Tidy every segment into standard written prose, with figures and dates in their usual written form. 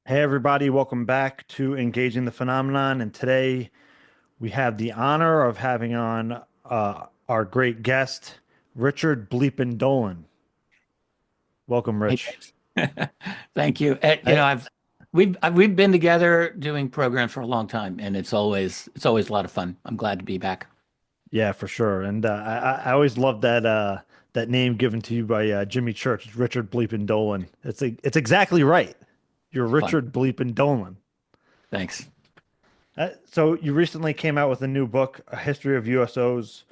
Hey everybody, welcome back to Engaging the Phenomenon. And today we have the honor of having on our great guest, Richard Bleepin Dolan. Welcome, Hey, Rich. Dave. Thank you. I, We've been together doing programs for a long time, and it's always a lot of fun. I'm glad to be back. yeah, for sure. And I always loved that name given to you by Jimmy Church, Richard Bleepin Dolan. It's exactly right. You're Fun. Richard Bleepin Dolan. Thanks. So you recently came out with a new book, A History of USOs.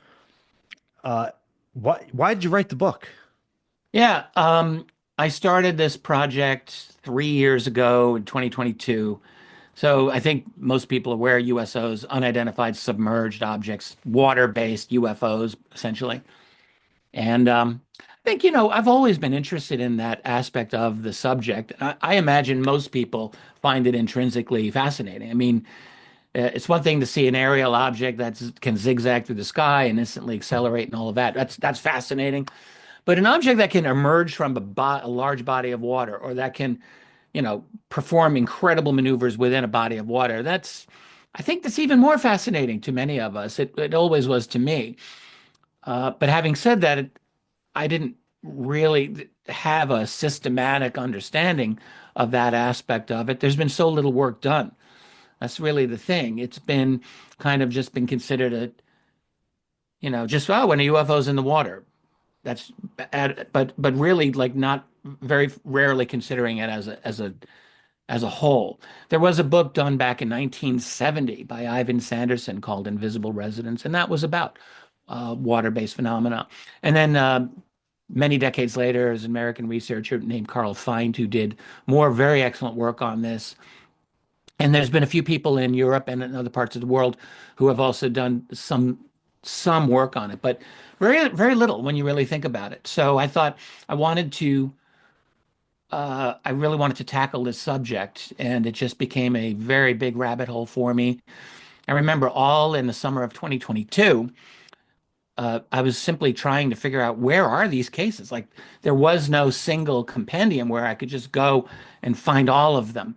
Uh, why did you write the book? Yeah, I started this project 3 years ago in 2022. So I think most people are aware USOs, unidentified submerged objects, water-based UFOs, essentially. And I think, I've always been interested in that aspect of the subject. I imagine most people find it intrinsically fascinating. I mean, it's one thing to see an aerial object that can zigzag through the sky and instantly accelerate and all of that. That's fascinating. But an object that can emerge from a large body of water, or that can, perform incredible maneuvers within a body of water, I think that's even more fascinating to many of us. It always was to me. But having said that, I didn't really have a systematic understanding of that aspect of it. There's been so little work done. That's really the thing. It's been kind of just been considered just when a UFO's in the water. That's but really like not very rarely considering it as a whole. There was a book done back in 1970 by Ivan Sanderson called Invisible Residents, and that was about water-based phenomena. And then many decades later, there's an American researcher named Carl Feind who did more very excellent work on this. And there's been a few people in Europe and in other parts of the world who have also done some work on it, but very very little when you really think about it. So I thought I wanted to I really wanted to tackle this subject, and it just became a very big rabbit hole for me. I remember all in the summer of 2022, I was simply trying to figure out where are these cases. Like there was no single compendium where I could just go and find all of them.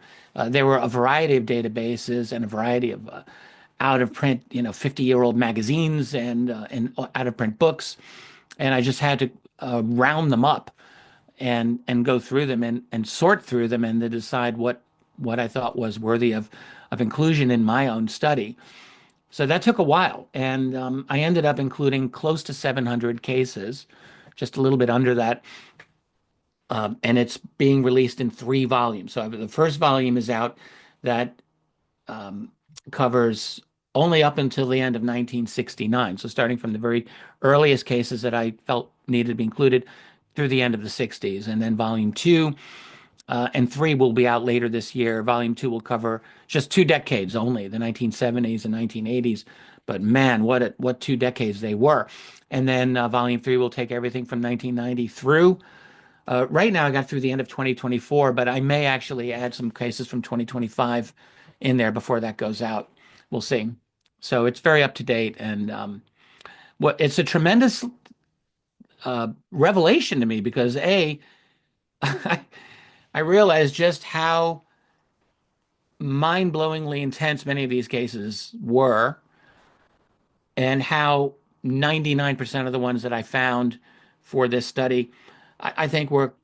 There were a variety of databases and a variety of out of print, 50-year-old magazines and out of print books, and I just had to round them up and go through them and sort through them and to decide what I thought was worthy of inclusion in my own study. So that took a while, and I ended up including close to 700 cases, just a little bit under that, and it's being released in 3 volumes. So the first volume is out that um, covers only up until the end of 1969. So starting from the very earliest cases that I felt needed to be included through the end of the 60s. And then volume two and three will be out later this year. Volume two will cover just 2 decades only, the 1970s and 1980s. But man, what 2 decades they were. And then volume three will take everything from 1990 through. Right now, I got through the end of 2024, but I may actually add some cases from 2025 in there before that goes out. We'll see. So it's very up to date, and what it's a tremendous revelation to me because I, I realized just how mind-blowingly intense many of these cases were, and how 99% of the ones that I found for this study, I think were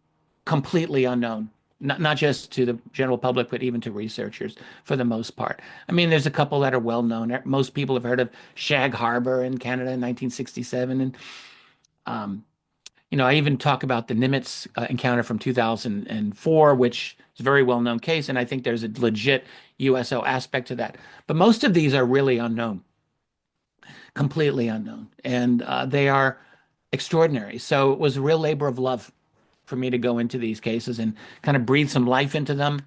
completely unknown. Not just to the general public, but even to researchers for the most part. I mean, there's a couple that are well known. Most people have heard of Shag Harbor in Canada in 1967. And, um, I even talk about the Nimitz encounter from 2004, which is a very well known case. And I think there's a legit USO aspect to that. But most of these are really unknown, completely unknown. And they are extraordinary. So it was a real labor of love for me to go into these cases and kind of breathe some life into them.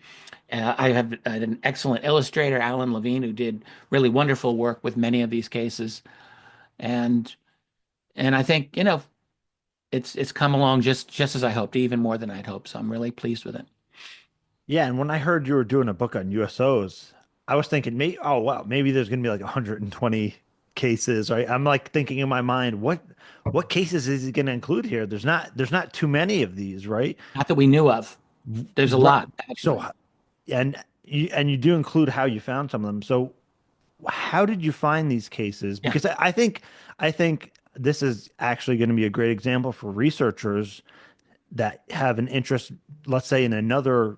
I have an excellent illustrator, Alan Levine, who did really wonderful work with many of these cases, and I think it's come along just as I hoped, even more than I'd hoped. So I'm really pleased with it. Yeah, and when I heard you were doing a book on USOs, I was thinking, oh wow, maybe there's gonna be like 120 cases, right? I'm like thinking in my mind, what cases is he gonna include here? There's not too many of these, right? Not that we knew of. There's a Right. lot, So actually. and you do include how you found some of them. So how did you find these cases? Yeah. Because I think this is actually going to be a great example for researchers that have an interest, let's say, in another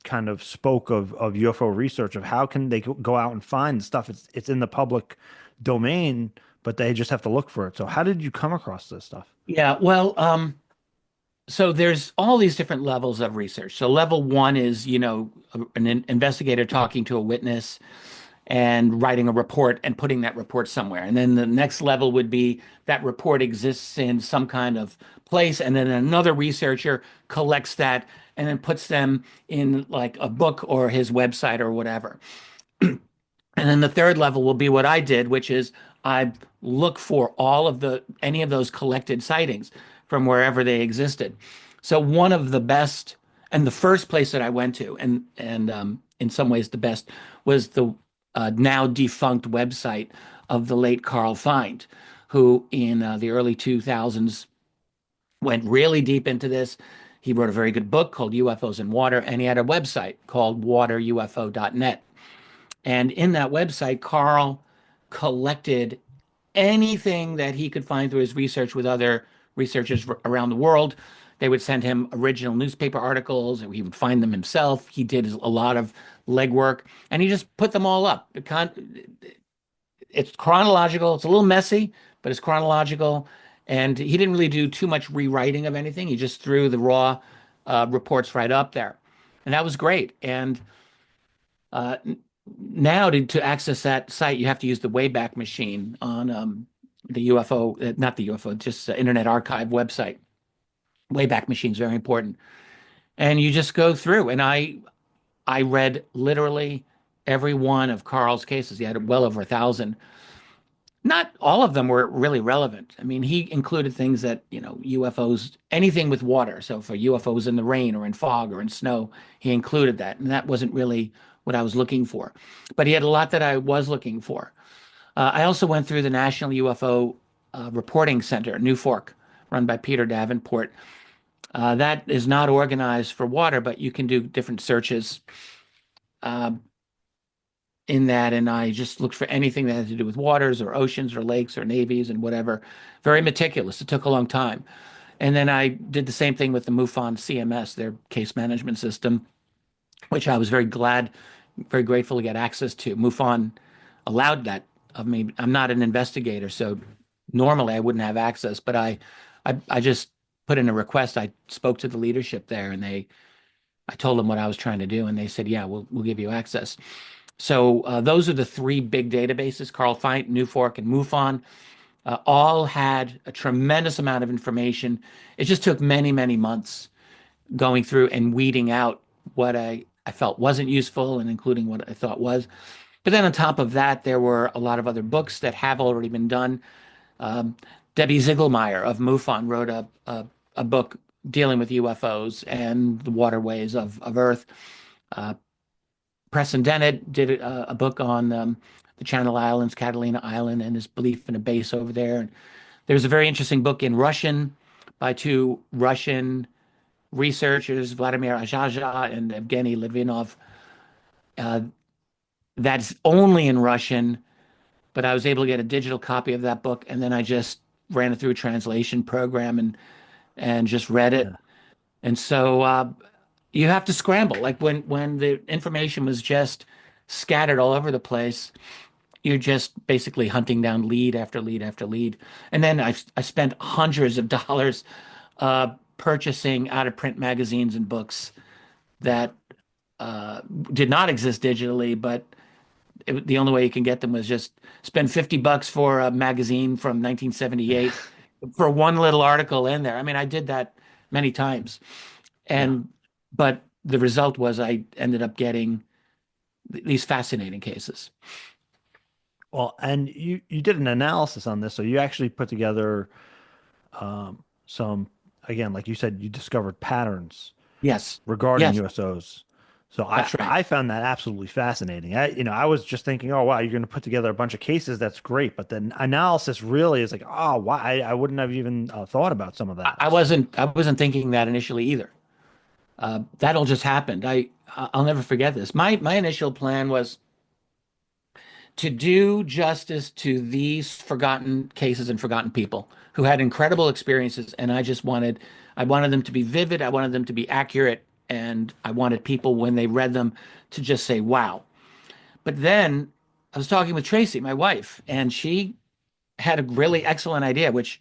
kind of spoke of UFO research of how can they go out and find stuff. It's in the public domain, but they just have to look for it. So how did you come across this stuff? Yeah. Well, so there's all these different levels of research. So level one is, an investigator talking to a witness and writing a report and putting that report somewhere. And then the next level would be that report exists in some kind of place, and then another researcher collects that and then puts them in like a book or his website or whatever. And then the third level will be what I did, which is I look for all of the any of those collected sightings from wherever they existed. So one of the best and the first place that I went to, and in some ways the best, was the now defunct website of the late Carl Find, who in the early 2000s went really deep into this. He wrote a very good book called UFOs and Water, and he had a website called waterufo.net. And in that website, Carl collected anything that he could find through his research with other researchers around the world. They would send him original newspaper articles, and he would find them himself. He did a lot of legwork, and he just put them all up. It's chronological. It's a little messy, but it's chronological. And he didn't really do too much rewriting of anything. He just threw the raw reports right up there. And that was great. And uh, now to access that site, you have to use the Wayback Machine on the UFO, not the UFO, just Internet Archive website. Wayback Machine is very important. And you just go through, and I read literally every one of Carl's cases. He had well over 1,000. Not all of them were really relevant. I mean, he included things that, UFOs, anything with water. So for UFOs in the rain or in fog or in snow, he included that. And that wasn't really what I was looking for. But he had a lot that I was looking for. I also went through the National UFO Reporting Center, New Fork, run by Peter Davenport. That is not organized for water, but you can do different searches uh, in that. And I just looked for anything that had to do with waters or oceans or lakes or navies and whatever. Very meticulous. It took a long time. And then I did the same thing with the MUFON CMS, their case management system, which I was very glad, very grateful to get access to. MUFON allowed that of me. I'm not an investigator, so normally I wouldn't have access, but I just put in a request. I spoke to the leadership there, and I told them what I was trying to do, and they said, "Yeah, we'll give you access." So those are the three big databases: Carl Feit, Newfork, and MUFON. All had a tremendous amount of information. It just took many, many months going through and weeding out what I felt wasn't useful and including what I thought was. But then on top of that, there were a lot of other books that have already been done. Um, Debbie Ziegelmeyer of MUFON wrote a book dealing with UFOs and the waterways of Earth. Uh, Preston Dennett did a book on the Channel Islands, Catalina Island, and his belief in a base over there. And there's a very interesting book in Russian by two Russian researchers, Vladimir Ajaja and Evgeny Livinov. Uh, that's only in Russian, but I was able to get a digital copy of that book, and then I just ran it through a translation program and just read it. Yeah. And so you have to scramble. Like when the information was just scattered all over the place, you're just basically hunting down lead after lead after lead. And then I spent hundreds of dollars purchasing out of print magazines and books that did not exist digitally, but the only way you can get them was just spend $50 for a magazine from 1978 for one little article in there. I mean, I did that many times. Yeah. And but the result was I ended up getting these fascinating cases. Well, and you did an analysis on this, so you actually put together some, again, like you said, you discovered patterns Yes. regarding Yes, USOs. So I that's right. I found that absolutely fascinating. I was just thinking, oh wow, you're going to put together a bunch of cases. That's great, but then analysis really is like, oh, why I wouldn't have even thought about some of I that. I wasn't I wasn't thinking that initially either. That all just happened. I'll never forget this. My initial plan was to do justice to these forgotten cases and forgotten people who had incredible experiences, and I wanted them to be vivid, I wanted them to be accurate, and I wanted people when they read them to just say, "Wow." But then I was talking with Tracy, my wife, and she had a really excellent idea, which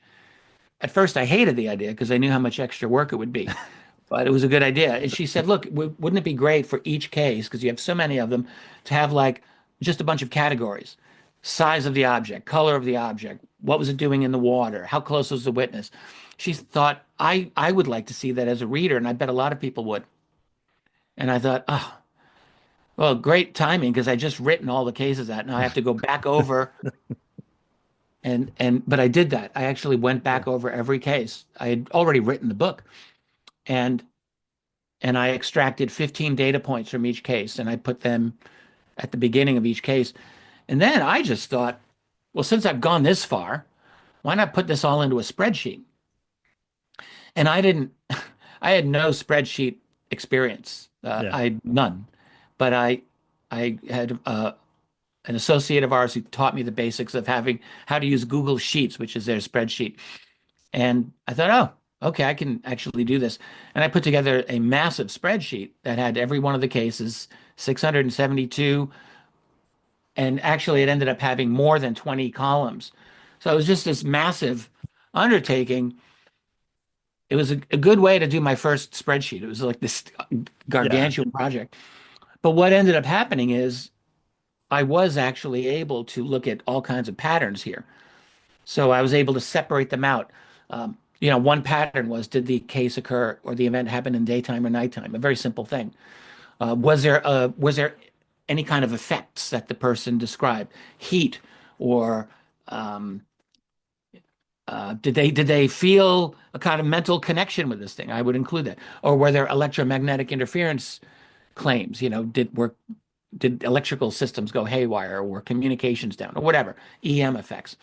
at first I hated the idea because I knew how much extra work it would be. But it was a good idea. And she said, "Look, wouldn't it be great for each case, because you have so many of them, to have like just a bunch of categories: size of the object, color of the object, what was it doing in the water, how close was the witness?" She thought, I would like to see that as a reader, and I bet a lot of people would. And I thought, oh, well, great timing because I just written all the cases out. Now I have to go back over but I did that. I actually went Yeah. back over every case. I had already written the book, and I extracted 15 data points from each case and I put them at the beginning of each case. And then I just thought, well, since I've gone this far, why not put this all into a spreadsheet? And I didn't, I had no spreadsheet experience. Yeah. I had none, but I had an associate of ours who taught me the basics of having how to use Google Sheets, which is their spreadsheet. And I thought, oh, okay, I can actually do this. And I put together a massive spreadsheet that had every one of the cases, 672. And actually, it ended up having more than 20 columns. So it was just this massive undertaking. It was a good way to do my first spreadsheet. It was like this Yeah. gargantuan project. But what ended up happening is I was actually able to look at all kinds of patterns here. So I was able to separate them out. One pattern was, did the case occur or the event happen in daytime or nighttime? A very simple thing. Was there any kind of effects that the person described? Heat, or um, did they feel a kind of mental connection with this thing? I would include that. Or were there electromagnetic interference claims? Did electrical systems go haywire, or were communications down, or whatever, EM effects?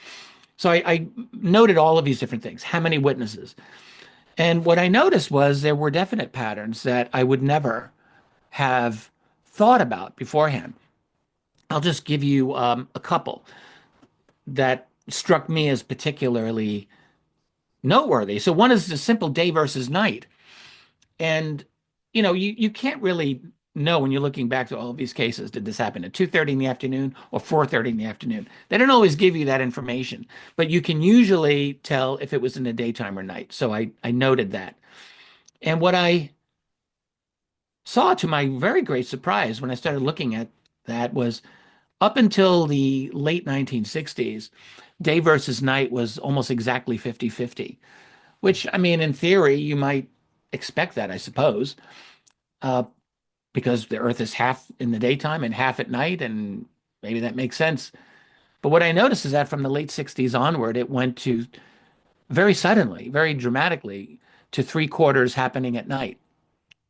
So I noted all of these different things. How many witnesses? And what I noticed was there were definite patterns that I would never have thought about beforehand. I'll just give you a couple that struck me as particularly noteworthy. So one is the simple day versus night. And you can't really know when you're looking back to all of these cases, did this happen at 2:30 in the afternoon or 4:30 in the afternoon? They don't always give you that information, but you can usually tell if it was in the daytime or night. So I noted that. And what I saw, to my very great surprise when I started looking at that, was up until the late 1960s, day versus night was almost exactly 50-50, which, I mean, in theory, you might expect that, I suppose, uh, because the Earth is half in the daytime and half at night, and maybe that makes sense. But what I noticed is that from the late 60s onward, it went to very suddenly, very dramatically, to three-quarters happening at night.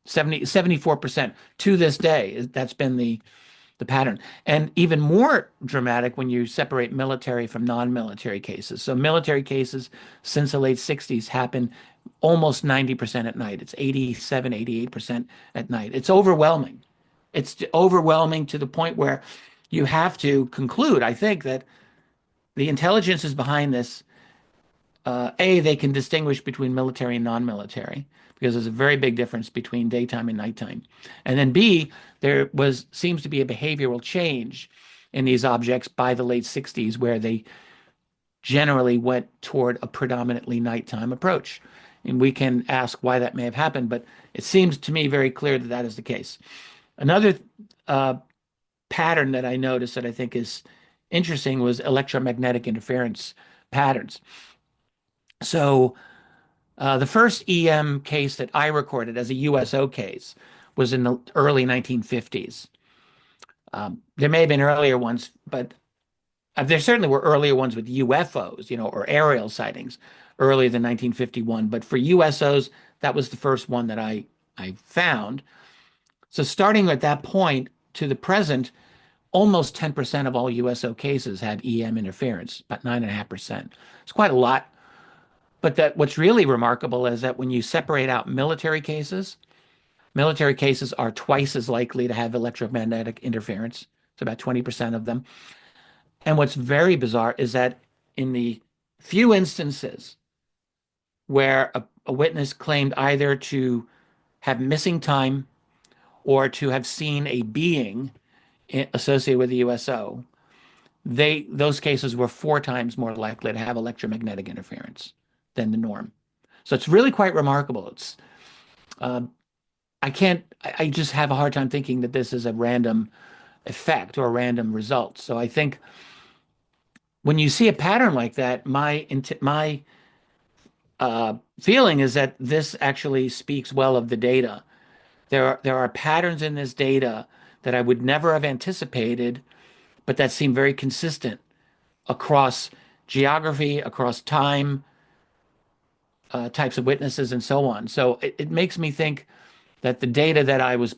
74% to this day. That's been the pattern. And even more dramatic when you separate military from non-military cases. So military cases since the late 60s happen almost 90% at night. It's 87, 88% at night. It's overwhelming. It's overwhelming to the point where you have to conclude, I think, that the intelligence is behind this. A, they can distinguish between military and non-military because there's a very big difference between daytime and nighttime. And then B, there seems to be a behavioral change in these objects by the late 60s where they generally went toward a predominantly nighttime approach. And we can ask why that may have happened, but it seems to me very clear that that is the case. Another uh, pattern that I noticed that I think is interesting was electromagnetic interference patterns. So the first EM case that I recorded as a USO case was in the early 1950s. There may have been earlier ones, but there certainly were earlier ones with UFOs, or aerial sightings earlier than 1951. But for USOs, that was the first one that I found. So starting at that point to the present, almost 10% of all USO cases had EM interference, about 9.5%. It's quite a lot. But what's really remarkable is that when you separate out military cases Military cases are twice as likely to have electromagnetic interference. It's about 20% of them. And what's very bizarre is that in the few instances where a witness claimed either to have missing time or to have seen a being associated with the USO, those cases were 4 times more likely to have electromagnetic interference than the norm. So it's really quite remarkable. It's uh, I just have a hard time thinking that this is a random effect or a random result. So I think when you see a pattern like that, my feeling is that this actually speaks well of the data. There are patterns in this data that I would never have anticipated, but that seem very consistent across geography, across time, types of witnesses, and so on. So it makes me think that the data that I was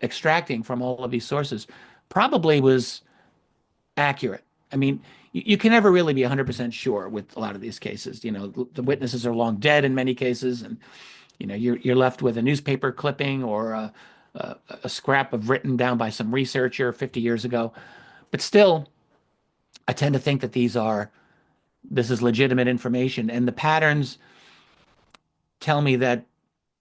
extracting from all of these sources probably was accurate. I mean, you can never really be 100% sure with a lot of these cases. You know, the witnesses are long dead in many cases, and you're left with a newspaper clipping or a scrap of written down by some researcher 50 years ago. But still, I tend to think that this is legitimate information, and the patterns tell me that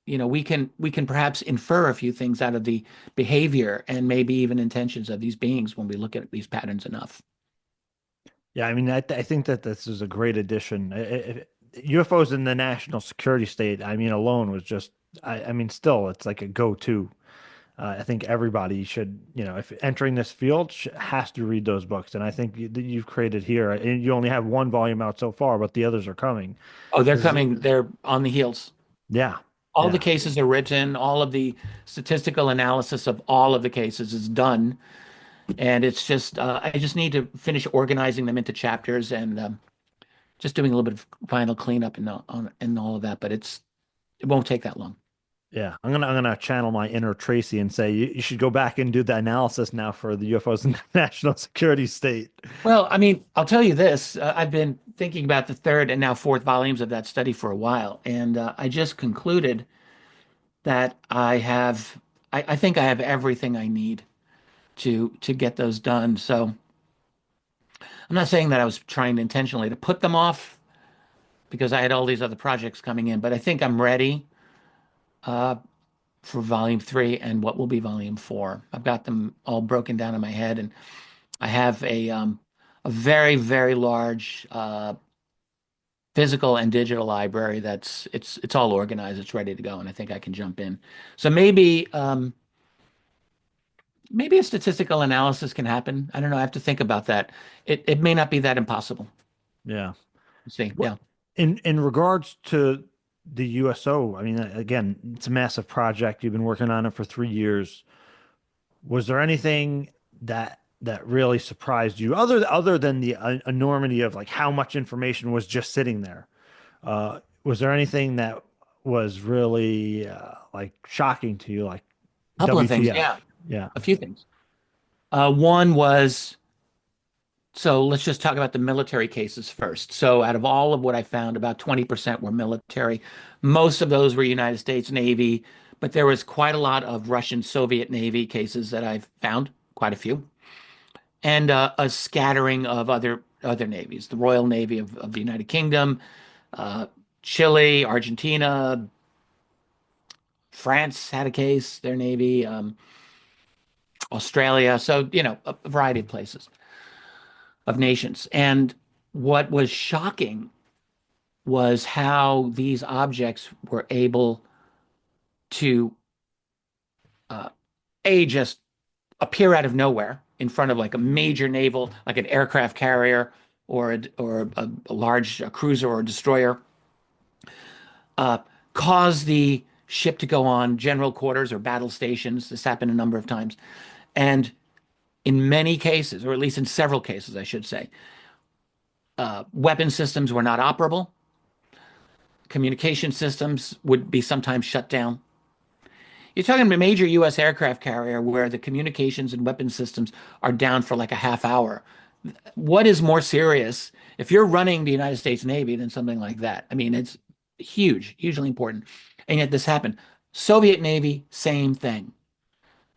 we can perhaps infer a few things out of the behavior and maybe even intentions of these beings when we look at these patterns enough. Yeah, I mean, I think that this is a great addition. UFOs in the national security state, I mean, alone was just, I mean, still, it's like a go-to. I think everybody should, if entering this field, has to read those books. And I think that you've created here, and you only have one volume out so far, but the others are coming. Oh, they're This, coming. They're on the heels. yeah, All the yeah, cases are written. All of the statistical analysis of all of the cases is done. And it's just, I just need to finish organizing them into chapters and just doing a little bit of final cleanup and all of that. But it won't take that long. yeah. I'm gonna channel my inner Tracy and say you should go back and do the analysis now for the UFOs in the national security state. Well, I mean, I'll tell you this. I've been thinking about the third and now fourth volumes of that study for a while. And I just concluded that I think I have everything I need to get those done. So I'm not saying that I was trying intentionally to put them off because I had all these other projects coming in, but I think I'm ready uh, for volume three and what will be volume four. I've got them all broken down in my head, and I have a very, very large physical and digital library it's all organized, it's ready to go, and I think I can jump in. So maybe a statistical analysis can happen. I don't know. I have to think about that. It may not be that impossible. Yeah. See, What yeah. in regards to the USO, I mean, again, it's a massive project. You've been working on it for 3 years. Was there anything that really surprised you, other than the enormity of like how much information was just sitting there? Was there anything that was really like shocking to you, like Couple of things. WTF? Yeah, Yeah, a few things. One was so let's just talk about the military cases first. So out of all of what I found, about 20% were military. Most of those were United States Navy, but there was quite a lot of Russian Soviet Navy cases that I've found, quite a few, and a scattering of other navies, the Royal Navy of the United Kingdom, uh, Chile, Argentina, France had a case, their Navy, Australia. So, a variety of places, of nations. And what was shocking was how these objects were able to, uh, just appear out of nowhere in front of like a major naval, like an aircraft carrier or a large cruiser or destroyer, uh, cause the ship to go on general quarters or battle stations. This happened a number of times. And in many cases, or at least in several cases, I should say, weapon systems were not operable. Communication systems would be sometimes shut down. You're talking about a major U.S. aircraft carrier where the communications and weapon systems are down for like a half hour. What is more serious if you're running the United States Navy than something like that? I mean, it's huge, hugely important. And yet this happened. Soviet Navy, same thing.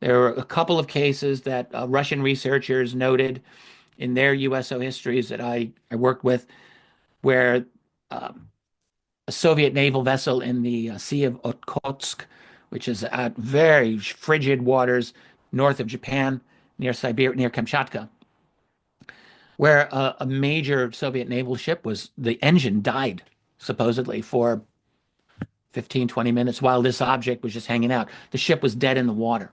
There were a couple of cases that Russian researchers noted in their USO histories that I worked with, where um, a Soviet naval vessel in the Sea of Okhotsk, which is at very frigid waters north of Japan, near Siberia, near Kamchatka, where a major Soviet naval ship was, the engine died supposedly for 15, 20 minutes while this object was just hanging out. The ship was dead in the water.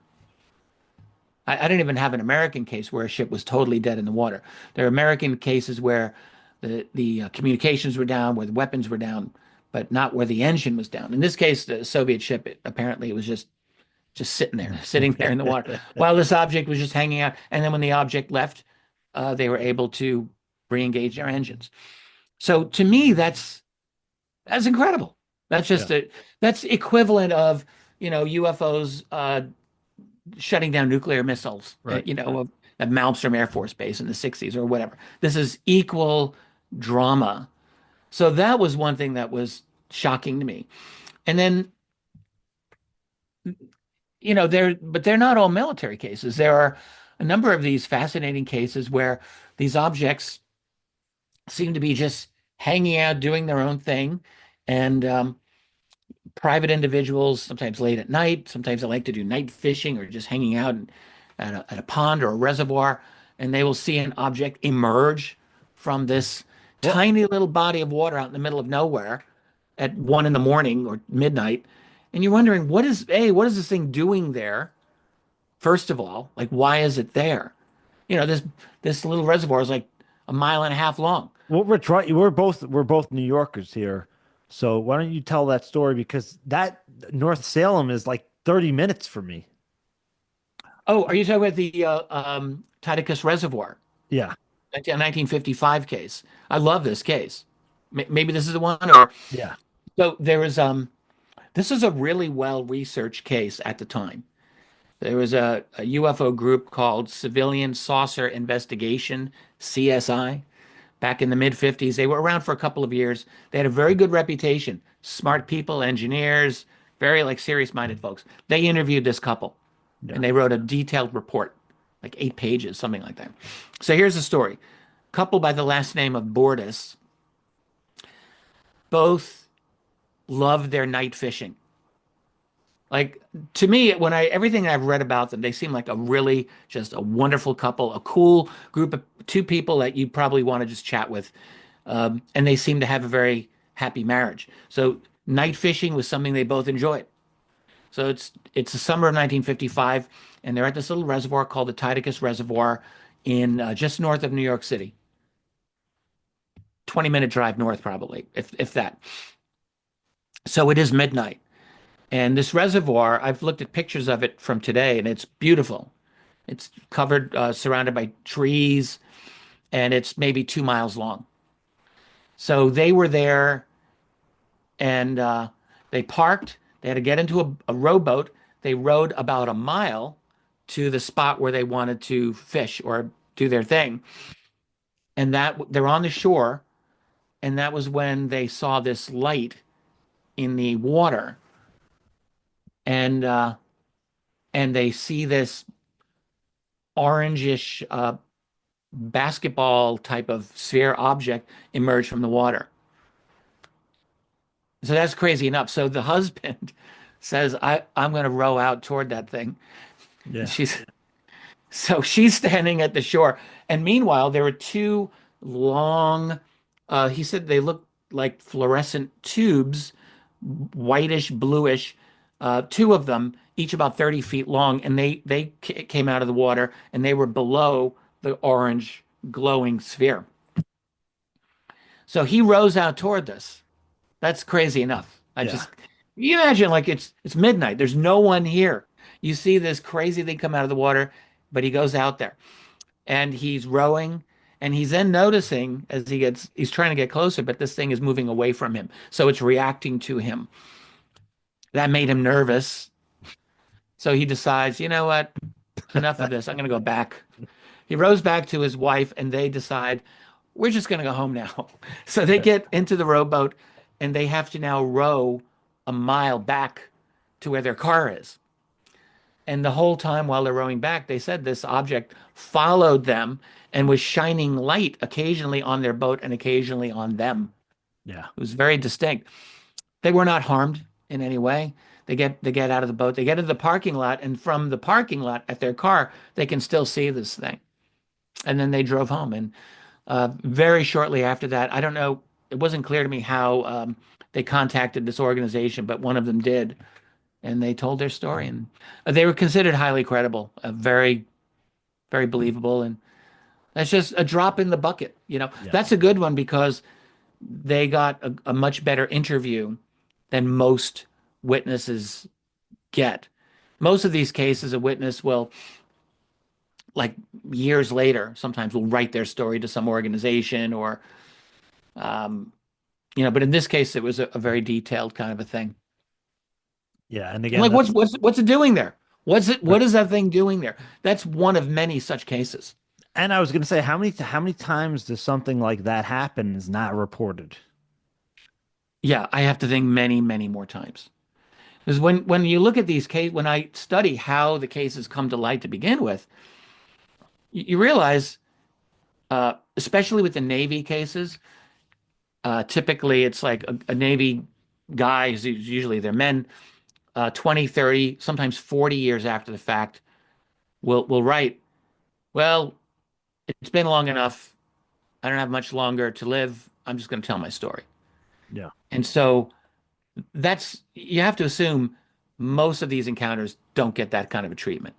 I didn't even have an American case where a ship was totally dead in the water. There are American cases where the communications were down, where the weapons were down, but not where the engine was down. In this case, the Soviet ship, apparently it was just sitting there, sitting there in the water, while this object was just hanging out. And then when the object left, they were able to re-engage their engines. So to me, that's incredible. That's Yeah, just that's equivalent of UFOs shutting down nuclear missiles, right. at Malmstrom Air Force Base in the 60s or whatever. This is equal drama. So that was one thing that was shocking to me. And then, they're not all military cases. There are a number of these fascinating cases where these objects seem to be just hanging out, doing their own thing. And private individuals, sometimes late at night, sometimes they like to do night fishing or just hanging out at a pond or a reservoir, and they will see an object emerge from this Well, tiny little body of water out in the middle of nowhere at 1 in the morning or midnight. And you're wondering, what is this thing doing there? First of all, like, why is it there? This little reservoir is like a mile and a half long. well, Rich, right? We're both New Yorkers here, so why don't you tell that story? Because that North Salem is like 30 minutes for me. Oh, are you talking about the Titicus Reservoir? Yeah, 1955 case. I love this case. Maybe this is the one, or yeah, so there was this is a really well researched case at the time. There was a UFO group called Civilian Saucer Investigation, CSI, back in the mid 50s. They were around for a couple of years. They had a very good reputation. Smart people, engineers, very like serious minded folks. They interviewed this couple yeah. and they wrote a detailed report, like 8 pages, something like that. So here's the story. Couple by the last name of Bordis, both loved their night fishing. Like, to me, when I everything I've read about them, they seem like a really just a wonderful couple, a cool group of two people that you probably want to just chat with. And they seem to have a very happy marriage. So night fishing was something they both enjoyed. So it's the summer of 1955, and they're at this little reservoir called the Titicus Reservoir in just north of New York City. 20-minute drive north, probably, if that. So it is midnight. And this reservoir, I've looked at pictures of it from today, and it's beautiful. It's covered, surrounded by trees, and it's maybe 2 miles long. So they were there, and they parked. They had to get into a rowboat. They rowed about a mile to the spot where they wanted to fish or do their thing. And that they're on the shore, and that was when they saw this light in the water, and they see this orangish basketball type of sphere object emerge from the water. So that's crazy enough. So the husband says, I'm going to row out toward that thing. Yeah. She's So she's standing at the shore. And meanwhile, there were two long, he said they looked like fluorescent tubes, whitish, bluish, two of them, each about 30 feet long. And they came out of the water and they were below the orange glowing sphere. So he rows out toward this. That's crazy enough. Yeah. You imagine, like, it's midnight. There's no one here. You see this crazy thing come out of the water, but he goes out there and he's rowing, and he's then noticing as he's trying to get closer, but this thing is moving away from him. So it's reacting to him. That made him nervous. So he decides, you know what? Enough of this. I'm going to go back. He rows back to his wife, and they decide, we're just going to go home now. So they get into the rowboat, and they have to now row a mile back to where their car is. And the whole time while they're rowing back, they said this object followed them and was shining light occasionally on their boat and occasionally on them. Yeah. It was very distinct. They were not harmed in any way. They get out of the boat, they get into the parking lot, and from the parking lot at their car, they can still see this thing. And then they drove home. And very shortly after that, I don't know, it wasn't clear to me how they contacted this organization, but one of them did, and they told their story, and they were considered highly credible, very, very believable, and that's just a drop in the bucket. Yeah. That's a good one because they got a much better interview than most witnesses get. Most of these cases, a witness will, like years later, sometimes will write their story to some organization or, um, but in this case, it was a very detailed kind of a thing. Yeah. And I'm again, like, that's what's it doing there? right. What is that thing doing there? That's one of many such cases. And I was going to say, how many times does something like that happen is not reported? Yeah, I have to think many, many more times. Because when you look at these cases, when I study how the cases come to light to begin with, you realize, especially with the Navy cases, typically it's like a Navy guy, usually they're men, 20, 30, sometimes 40 years after the fact, will write, well, it's been long enough. I don't have much longer to live. I'm just going to tell my story. Yeah. And so you have to assume most of these encounters don't get that kind of a treatment.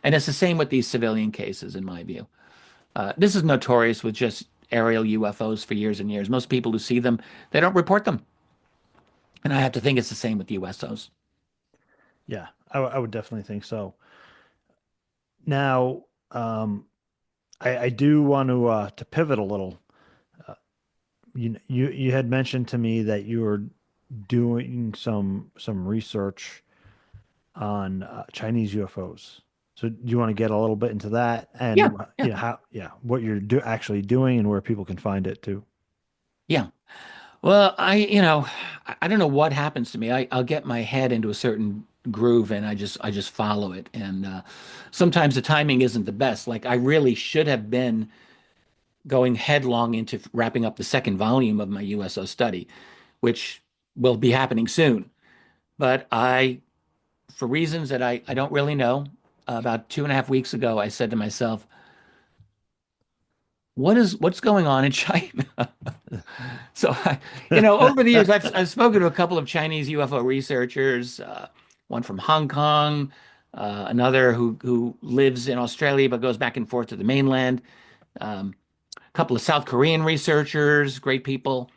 And it's the same with these civilian cases, in my view. This is notorious with just aerial UFOs for years and years. Most people who see them, they don't report them. And I have to think it's the same with USOs. Yeah. I would definitely think so. Now, I do want to pivot a little. Uh, you had mentioned to me that you were doing some research on Chinese UFOs. So do you want to get a little bit into that Yeah, and yeah, how what you're actually doing and where people can find it too? yeah. Well, I don't know what happens to me. I'll get my head into a certain groove and I just follow it. And sometimes the timing isn't the best. Like I really should have been going headlong into wrapping up the second volume of my USO study, which will be happening soon. But for reasons that I don't really know, about 2.5 weeks ago, I said to myself, what's going on in China? So, over the years, I've spoken to a couple of Chinese UFO researchers, one from Hong Kong, another who lives in Australia but goes back and forth to the mainland, a couple of South Korean researchers, great people.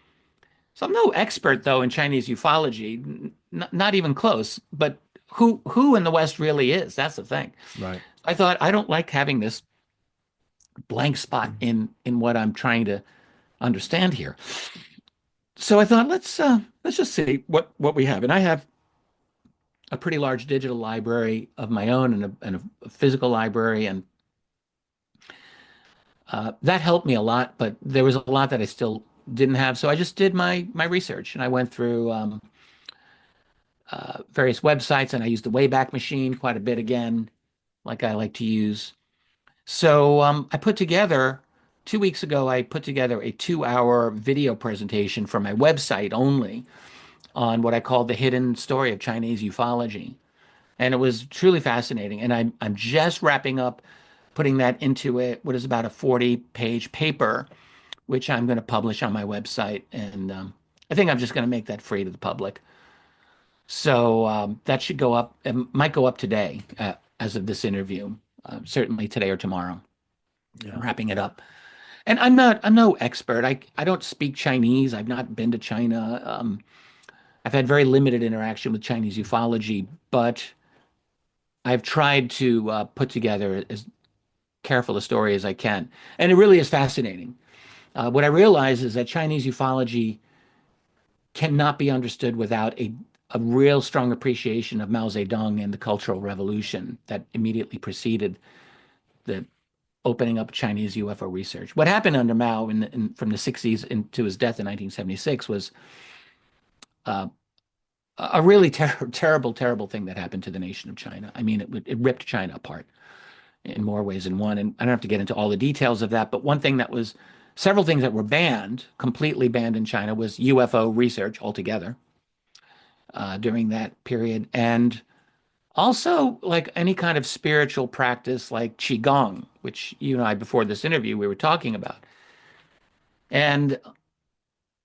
So I'm no expert though in Chinese ufology, not even close. But who in the West really is? That's the thing. Right. I thought I don't like having this blank spot in what I'm trying to understand here. So I thought let's just see what we have. And I have a pretty large digital library of my own and a physical library, and that helped me a lot. But there was a lot that I still didn't have, so I just did my research and I went through various websites and I used the Wayback Machine quite a bit again, like I like to use. So I put together 2 weeks ago. I put together a 2-hour video presentation for my website only on what I call the hidden story of Chinese ufology. And it was truly fascinating. And I'm just wrapping up putting that into what is about a 40-page paper, which I'm going to publish on my website. And I think I'm just going to make that free to the public. So that should go up. It might go up today, as of this interview. Certainly today or tomorrow. I'm Yeah. wrapping it up. And I'm no expert. I don't speak Chinese. I've not been to China. I've had very limited interaction with Chinese ufology, but I've tried to put together as careful a story as I can. And it really is fascinating. What I realize is that Chinese ufology cannot be understood without a real strong appreciation of Mao Zedong and the Cultural Revolution that immediately preceded the opening up Chinese UFO research. What happened under Mao from the 60s into his death in 1976 was a really terrible, terrible thing that happened to the nation of China. I mean, it ripped China apart in more ways than one. And I don't have to get into all the details of that, but one thing that was several things that were banned, completely banned in China, was UFO research altogether during that period. And also, like any kind of spiritual practice like Qigong, which you and I, before this interview, we were talking about. And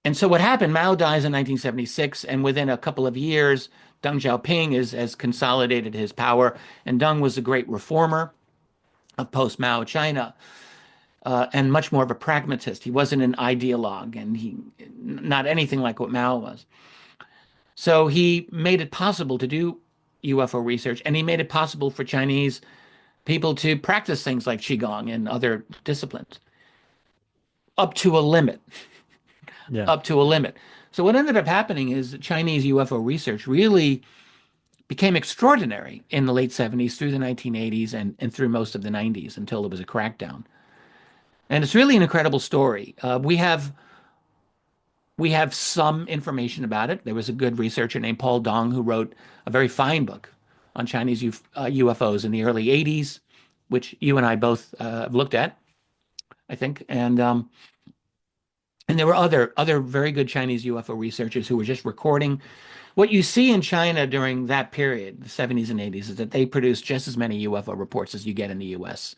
and so what happened, Mao dies in 1976, and within a couple of years, Deng Xiaoping has consolidated his power. And Deng was a great reformer of post-Mao China, and much more of a pragmatist. He wasn't an ideologue, and he not anything like what Mao was. So he made it possible to do UFO research, and he made it possible for Chinese people to practice things like Qigong and other disciplines up to a limit, Yeah. up to a limit. So what ended up happening is that Chinese UFO research really became extraordinary in the late 70s through the 1980s and through most of the 90s until there was a crackdown. And it's really an incredible story. We have some information about it. There was a good researcher named Paul Dong who wrote a very fine book on Chinese UFOs in the early 80s, which you and I both have looked at, I think. And there were other very good Chinese UFO researchers who were just recording. What you see in China during that period, the 70s and 80s, is that they produce just as many UFO reports as you get in the US,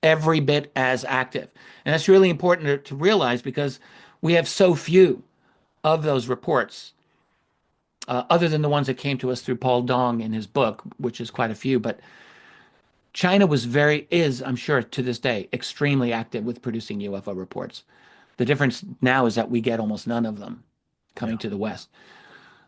every bit as active. And that's really important to realize because we have so few of those reports, other than the ones that came to us through Paul Dong in his book, which is quite a few. But China is, I'm sure to this day, extremely active with producing UFO reports. The difference now is that we get almost none of them coming Yeah. to the West.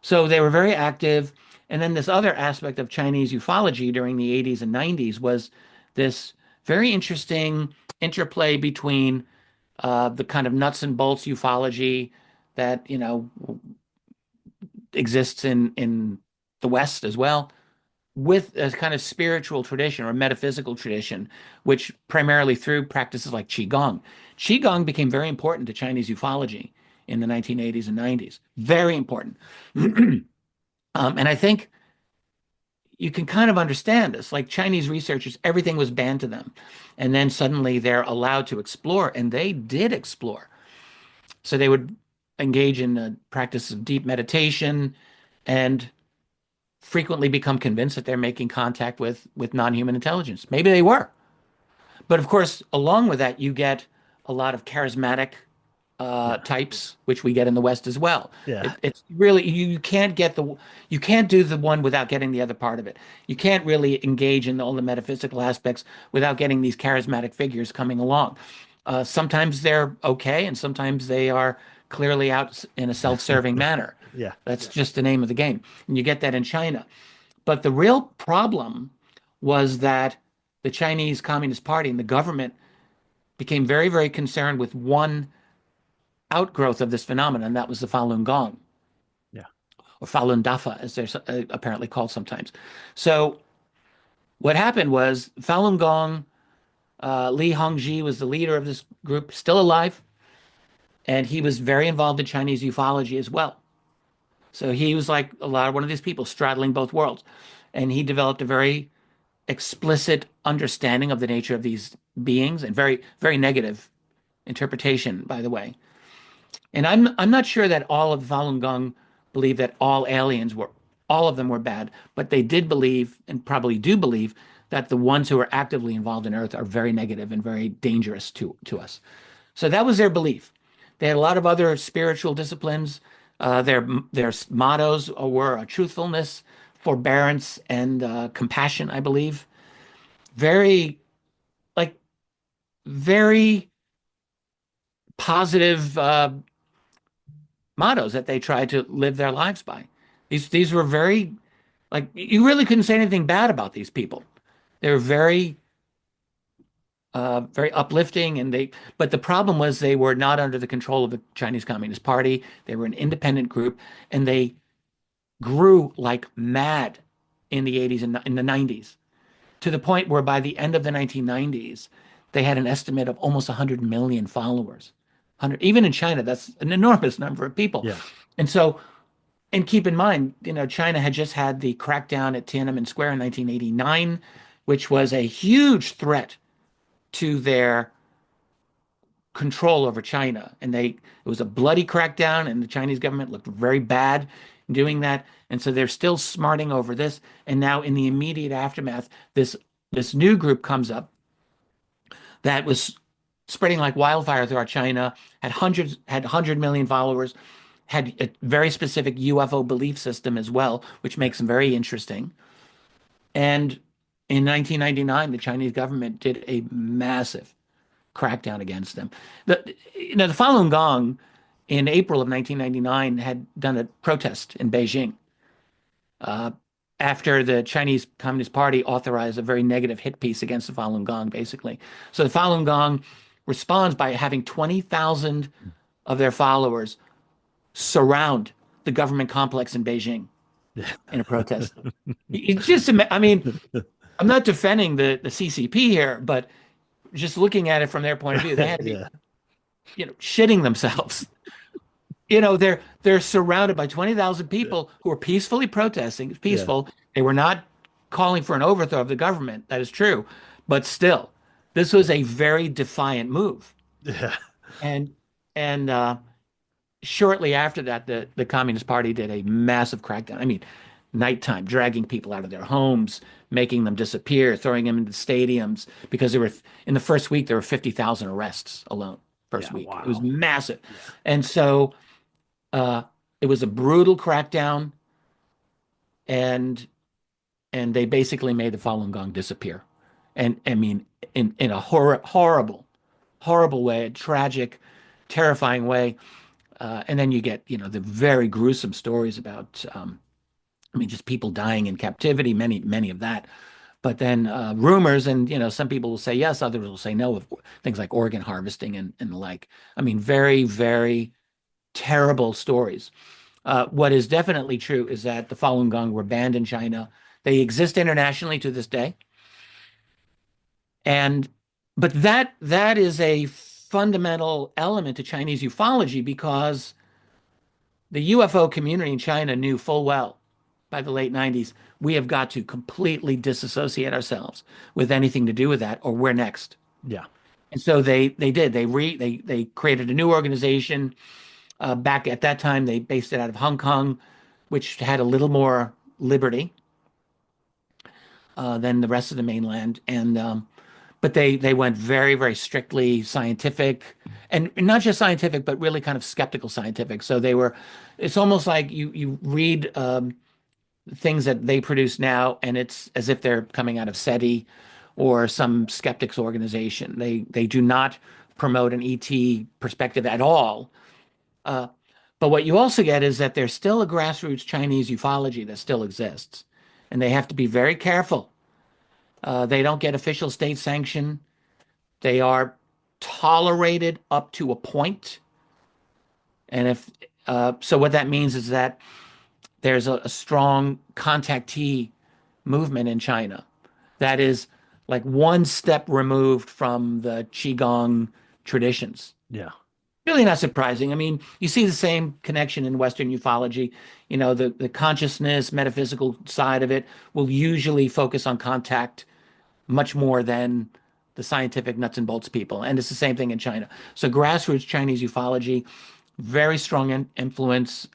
So they were very active. And then this other aspect of Chinese ufology during the 80s and 90s was this very interesting interplay between the kind of nuts and bolts ufology that, exists in the West as well, with a kind of spiritual tradition or metaphysical tradition, which primarily through practices like Qigong. Qigong became very important to Chinese ufology in the 1980s and 90s. Very important. And I think you can kind of understand this. Like Chinese researchers, everything was banned to them. And then suddenly they're allowed to explore, and they did explore. So they would engage in a practice of deep meditation and frequently become convinced that they're making contact with non-human intelligence. Maybe they were. But of course, along with that, you get a lot of charismatic Yeah. types, which we get in the West as well. Yeah. It's really you can't do the one without getting the other part of it. You can't really engage in all the metaphysical aspects without getting these charismatic figures coming along. Sometimes they're okay, and sometimes they are clearly out in a self-serving manner. Yeah. That's just the name of the game, and you get that in China. But the real problem was that the Chinese Communist Party and the government became very, very concerned with one outgrowth of this phenomenon. And that was the Falun Gong, Yeah. or Falun Dafa, as they're apparently called sometimes. So what happened was Falun Gong, Li Hongzhi was the leader of this group, still alive, and he was very involved in Chinese ufology as well. So he was like one of these people straddling both worlds, and he developed a very explicit understanding of the nature of these beings and very, very negative interpretation, by the way. And I'm not sure that all of the Falun Gong believe that all of them were bad, but they did believe and probably do believe that the ones who are actively involved in Earth are very negative and very dangerous to us. So that was their belief. They had a lot of other spiritual disciplines. Their mottos were truthfulness, forbearance, and compassion, I believe. Very like very positive mottos that they tried to live their lives by. These were very like you really couldn't say anything bad about these people. They were very uplifting, but the problem was they were not under the control of the Chinese Communist Party. They were an independent group, and they grew like mad in the 80s and in the 90s, to the point where by the end of the 1990s, they had an estimate of almost 100 million followers. 100, even in China, that's an enormous number of people. Yeah. And so and keep in mind, China had just had the crackdown at Tiananmen Square in 1989, which was a huge threat to their control over China. And it was a bloody crackdown, and the Chinese government looked very bad in doing that. And so they're still smarting over this. And now in the immediate aftermath, this new group comes up that was spreading like wildfire throughout China, had 100 million followers, had a very specific UFO belief system as well, which makes them very interesting. And in 1999, the Chinese government did a massive crackdown against them. The Falun Gong in April of 1999 had done a protest in Beijing uh, after the Chinese Communist Party authorized a very negative hit piece against the Falun Gong, basically. So the Falun Gong responds by having 20,000 of their followers surround the government complex in Beijing Yeah. in a protest. It's just, I mean, I'm not defending the CCP here, but just looking at it from their point of view, they had to be, Yeah. shitting themselves. They're surrounded by 20,000 people who are peacefully protesting. It's Yeah. peaceful. They were not calling for an overthrow of the government. That is true. But still, this was a very defiant move. Yeah. And and shortly after that, the Communist Party did a massive crackdown. I mean, nighttime, dragging people out of their homes, making them disappear, throwing them into stadiums because in the first week there were 50,000 arrests alone. First Yeah. week, it was Wow. massive, Yeah. and so uh, it was a brutal crackdown, and they basically made the Falun Gong disappear, and I mean in a horrible way, a tragic, terrifying way. And then you get, the very gruesome stories about, I mean, just people dying in captivity, many of that. But then rumors, and some people will say yes, others will say no, of things like organ harvesting and the like. I mean, very, very terrible stories. What is definitely true is that the Falun Gong were banned in China. They exist internationally to this day, and but that is a fundamental element to Chinese ufology because the UFO community in China knew full well by the late 90s, we have got to completely disassociate ourselves with anything to do with that, or we're next. Yeah. And so they did. They created a new organization. Back at that time, they based it out of Hong Kong, which had a little more liberty than the rest of the mainland. And but they went very, very strictly scientific, and not just scientific, but really kind of skeptical scientific. So they were. It's almost like you read things that they produce now, and it's as if they're coming out of SETI or some skeptics organization. They do not promote an ET perspective at all. Uh, but what you also get is that there's still a grassroots Chinese ufology that still exists, and they have to be very careful. They don't get official state sanction. They are tolerated up to a point. And if so, what that means is that there's a strong contactee movement in China that is like one step removed from the Qigong traditions. Yeah. Really not surprising. I mean, you see the same connection in Western ufology. The consciousness, metaphysical side of it will usually focus on contact much more than the scientific nuts and bolts people. And it's the same thing in China. So grassroots Chinese ufology, very strong influence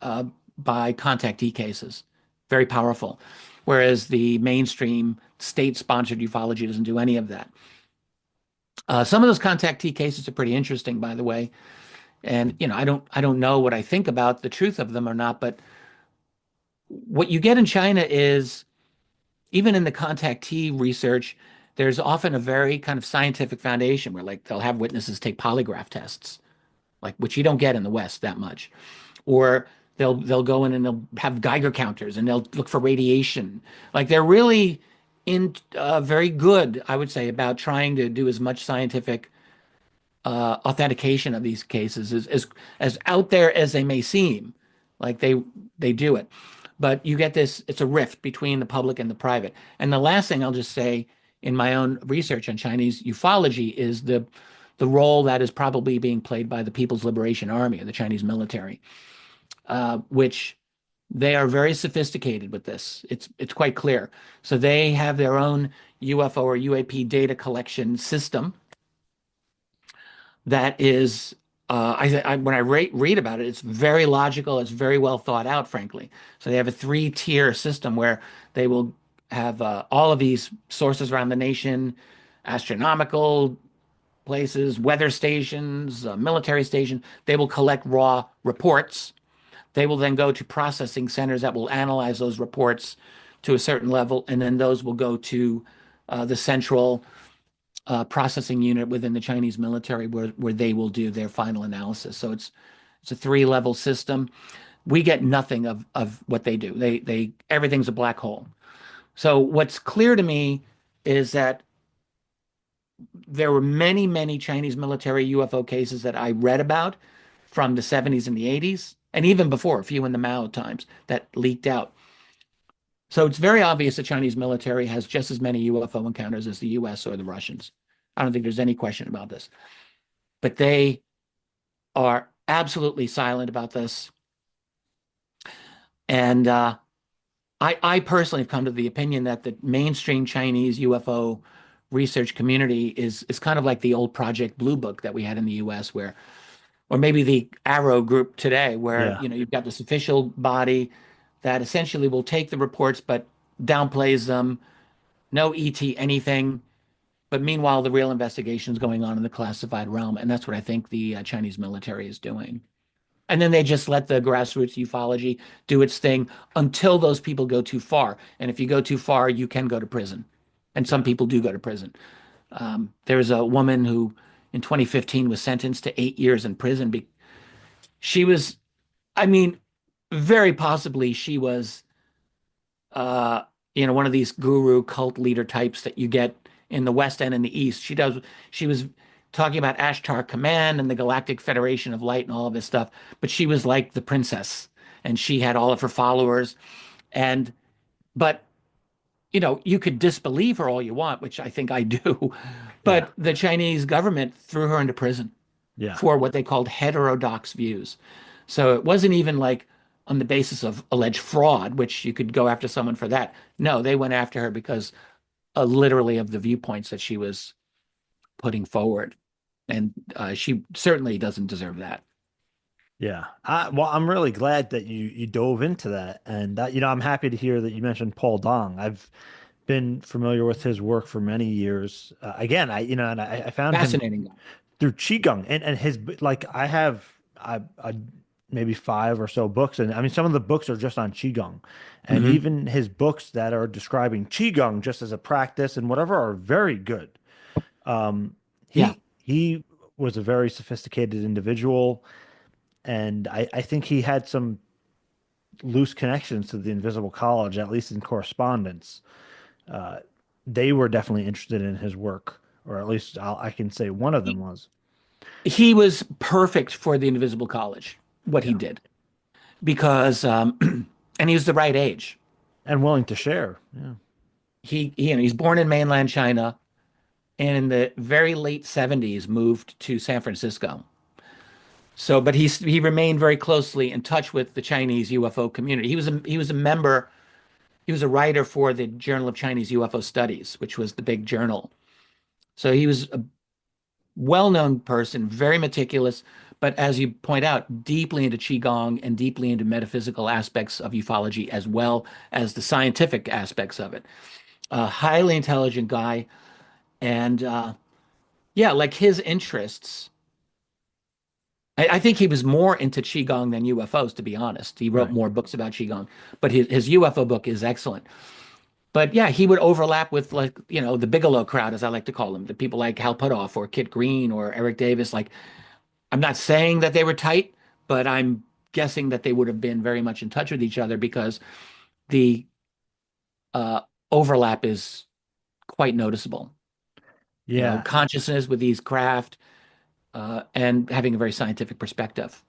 by contactee cases, very powerful. Whereas the mainstream state-sponsored ufology doesn't do any of that. Some of those contactee cases are pretty interesting, by the way. And I don't know what I think about the truth of them or not, but what you get in China is even in the contactee research, there's often a very kind of scientific foundation where like they'll have witnesses take polygraph tests, like which you don't get in the West that much. Or they'll go in and they'll have Geiger counters and they'll look for radiation. Like they're really in very good, I would say, about trying to do as much scientific authentication of these cases as out there as they may seem. Like they do it. But you get this, it's a rift between the public and the private. And the last thing I'll just say in my own research on Chinese ufology is the role that is probably being played by the People's Liberation Army or the Chinese military, which They are very sophisticated with this. It's quite clear. So they have their own UFO or UAP data collection system that is when I read about it, it's very logical. It's very well thought out, frankly. So they have a three-tier system where they will have all of these sources around the nation, astronomical places, weather stations, military station. They will collect raw reports. They will then go to processing centers that will analyze those reports to a certain level, and then those will go to the central processing unit within the Chinese military where they will do their final analysis. So it's a three-level system. We get nothing of what they do. They everything's a black hole. So what's clear to me is that there were many Chinese military UFO cases that I read about from the 70s and the 80s, and even before, a few in the Mao times that leaked out. So it's very obvious the Chinese military has just as many UFO encounters as the US or the Russians. I don't think there's any question about this. But they are absolutely silent about this. And I personally have come to the opinion that the mainstream Chinese UFO research community is kind of like the old Project Blue Book that we had in the US, where, or maybe the Arrow group today, where Yeah. you've got this official body that essentially will take the reports but downplays them, no ET anything. But meanwhile, the real investigation is going on in the classified realm, and that's what I think the Chinese military is doing. And then they just let the grassroots ufology do its thing until those people go too far. And if you go too far, you can go to prison. And some Yeah. people do go to prison. There's a woman who in 2015 was sentenced to 8 years in prison. She was, I mean, very possibly she was, uh, one of these guru cult leader types that you get in the West and in the East. She was talking about Ashtar Command and the Galactic Federation of Light and all of this stuff, but she was like the princess and she had all of her followers. And, but, you could disbelieve her all you want, which I think I do, Yeah. but the Chinese government threw her into prison Yeah. for what they called heterodox views. So it wasn't even like on the basis of alleged fraud, which you could go after someone for that. No, they went after her because literally of the viewpoints that she was putting forward. And she certainly doesn't deserve that. Yeah. Well, I'm really glad that you dove into that, and that I'm happy to hear that you mentioned Paul Dong. I've been familiar with his work for many years. Again, I found him Fascinating guy. through Qigong, and his, like, I maybe five or so books, and I mean some of the books are just on Qigong, and Hmm. even his books that are describing Qigong just as a practice and whatever are very good. Um, Yeah. he was a very sophisticated individual, and I think he had some loose connections to the Invisible College, at least in correspondence. Uh, they were definitely interested in his work, or at least I can say one of them He, was. he was perfect for the Invisible College, what he Yeah. did, because, and he was the right age. And willing to share. Yeah. He's born in mainland China and in the very late 70s moved to San Francisco. So, but he remained very closely in touch with the Chinese UFO community. He was a member, he was a writer for the Journal of Chinese UFO Studies, which was the big journal. So he was a well-known person, very meticulous, but as you point out, deeply into Qigong and deeply into metaphysical aspects of ufology as well as the scientific aspects of it. A highly intelligent guy, and yeah, like his interests. I think he was more into Qigong than UFOs, to be honest. He wrote Right. more books about Qigong, but his UFO book is excellent. But yeah, he would overlap with, like, the Bigelow crowd, as I like to call them, the people like Hal Puthoff or Kit Green or Eric Davis. Like, I'm not saying that they were tight, but I'm guessing that they would have been very much in touch with each other because the uh, overlap is quite noticeable. Yeah. Consciousness with these craft and having a very scientific perspective.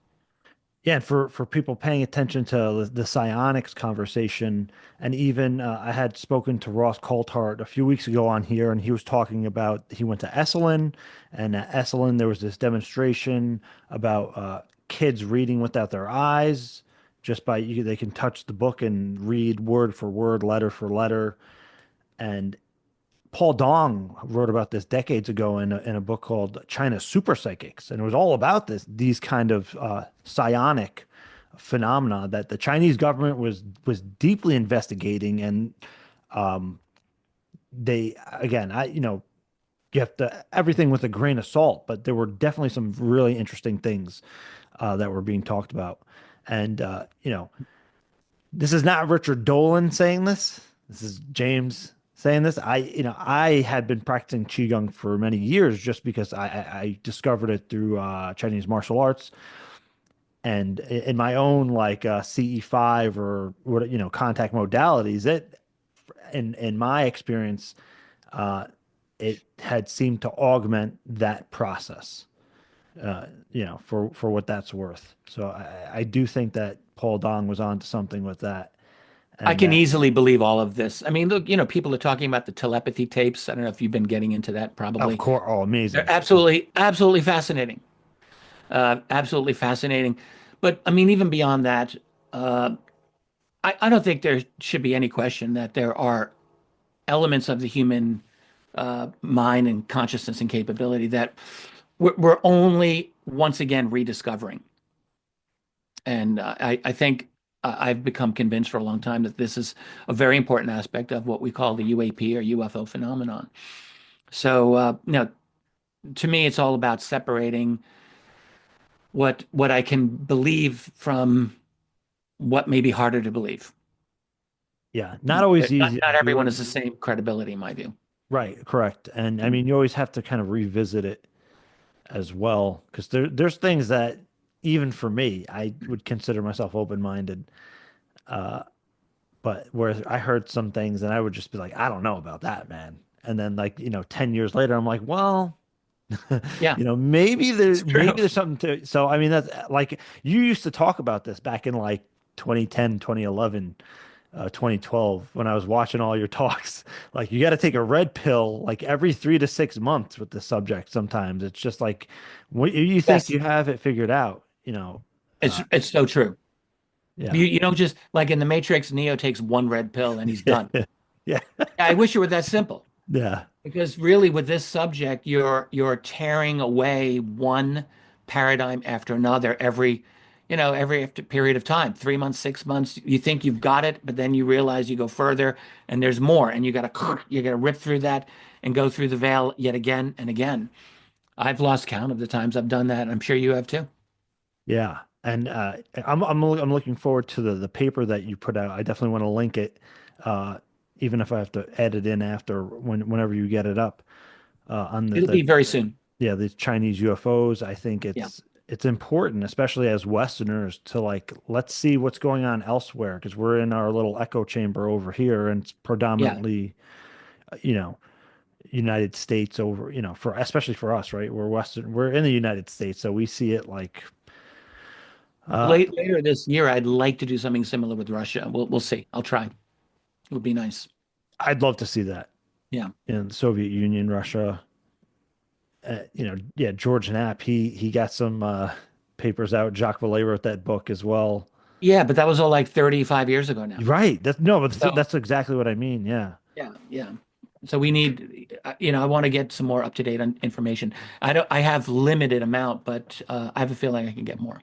Yeah, and for people paying attention to the psionics conversation, and even I had spoken to Ross Coulthart a few weeks ago on here, and he was talking about he went to Esalen, and at Esalen there was this demonstration about kids reading without their eyes, just by they can touch the book and read word for word, letter for letter. And Paul Dong wrote about this decades ago in a book called China's Super Psychics, and it was all about these kind of psionic phenomena that the Chinese government was deeply investigating, and they again, you have to everything with a grain of salt, but there were definitely some really interesting things that were being talked about, and this is not Richard Dolan saying this. This is James saying this. I had been practicing Qigong for many years just because I discovered it through Chinese martial arts and in my own like CE5 or what, contact modalities. In my experience, uh, it had seemed to augment that process, for what that's worth. So I do think that Paul Dong was onto something with that. I And can that, easily believe all of this. I mean, look, people are talking about the telepathy tapes. I don't know if you've been getting into that, of probably. course, oh, They're amazing. absolutely, absolutely fascinating. Absolutely fascinating. But I mean, even beyond that, uh, I don't think there should be any question that there are elements of the human mind and consciousness and capability that we're only once again rediscovering. And I think I've become convinced for a long time that this is a very important aspect of what we call the UAP or UFO phenomenon. So, to me, it's all about separating what I can believe from what may be harder to believe. Yeah, not always easy to Not do everyone it. has the same credibility, in my view. Right, correct. And I mean, you always have to kind of revisit it as well, because there's things that even for me, I would consider myself open-minded. Uh, but where I heard some things and I would just be like, I don't know about that, man. And then like, 10 years later, I'm like, well, Yeah, it's true. maybe there's something to, so I mean, that's like you used to talk about this back in like 2010, 2011, 2012 when I was watching all your talks. Like you got to take a red pill like every 3 to 6 months with the subject. Sometimes it's just like what you think Yes, you have it figured out, it's so true. yeah. You don't just like in the Matrix, Neo takes one red pill and he's done. Yeah. I wish it were that simple. Yeah. Because really, with this subject, you're tearing away one paradigm after another every after period of time, 3 months, 6 months. You think you've got it, but then you realize you go further and there's more, and you gotta rip through that and go through the veil yet again and again. I've lost count of the times I've done that, and I'm sure you have too. Yeah. And I'm looking forward to the paper that you put out. I definitely want to link it, uh, even if I have to edit in after whenever you get it up, on It'll be very soon. yeah, the Chinese UFOs. I think Yeah, it's important, especially as Westerners, to like let's see what's going on elsewhere because we're in our little echo chamber over here, and it's yeah. predominantly, you know, United States over, for especially for us, right? We're in the United States, so we see it like, uh, Later this year, I'd like to do something similar with Russia. We'll see. I'll try. It would be nice. I'd love to see that Yeah. in the Soviet Union, Russia. Yeah, George Knapp, he got some papers out. Jacques Vallée wrote that book as well. Yeah, but that was all like 35 years ago now. Right. That's no, but So that's exactly what I mean. Yeah. yeah, yeah. So we need, I want to get some more up-to-date information. I have limited amount, but I have a feeling I can get more.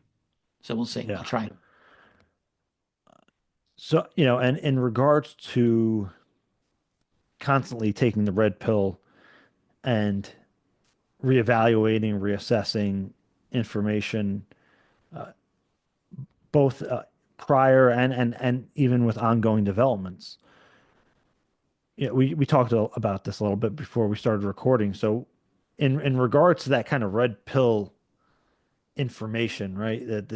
So we'll see. I'll Yeah. try. So, and in regards to constantly taking the red pill and reevaluating, reassessing information, uh, both prior and even with ongoing developments. Yeah, we talked about this a little bit before we started recording. So, in regards to that kind of red pill information, right? That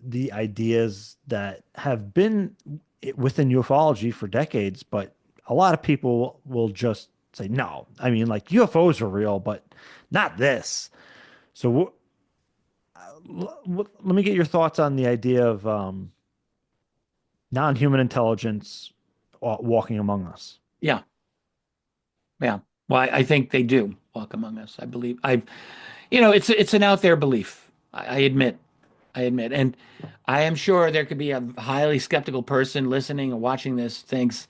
the ideas that have been within ufology for decades, but a lot of people will just say, no, I mean, like UFOs are real, but not this. So, let me get your thoughts on the idea of non-human intelligence walking among us. Yeah, yeah. Well, I think they do walk among us. I believe it's an out there belief. I admit. I admit. And I am sure there could be a highly skeptical person listening or watching this thinks,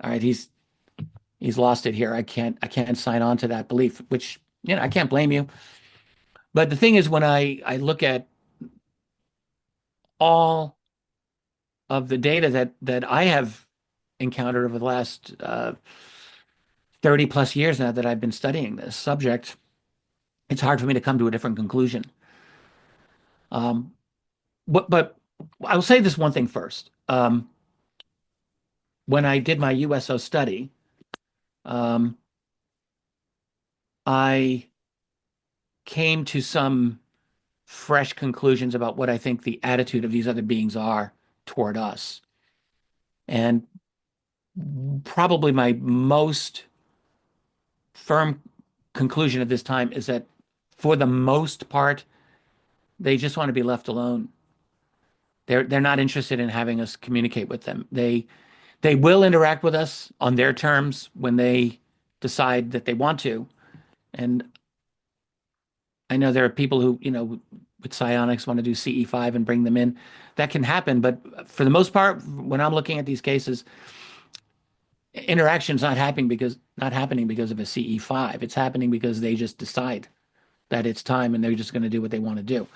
all right, he's lost it here. I can't sign on to that belief, which, I can't blame you. But the thing is, when I look at all of the data that I have encountered over the last 30 plus years now that I've been studying this subject, it's hard for me to come to a different conclusion. Um, but I will say this one thing first. When I did my USO study, um, I came to some fresh conclusions about what I think the attitude of these other beings are toward us. And probably my most firm conclusion at this time is that for the most part, they just want to be left alone. They're not interested in having us communicate with them. They will interact with us on their terms when they decide that they want to. And I know there are people who, with psionics want to do CE5 and bring them in. That can happen, but for the most part, when I'm looking at these cases, interaction's not happening because of a CE5. It's happening because they just decide that it's time and they're just going to do what they want to do.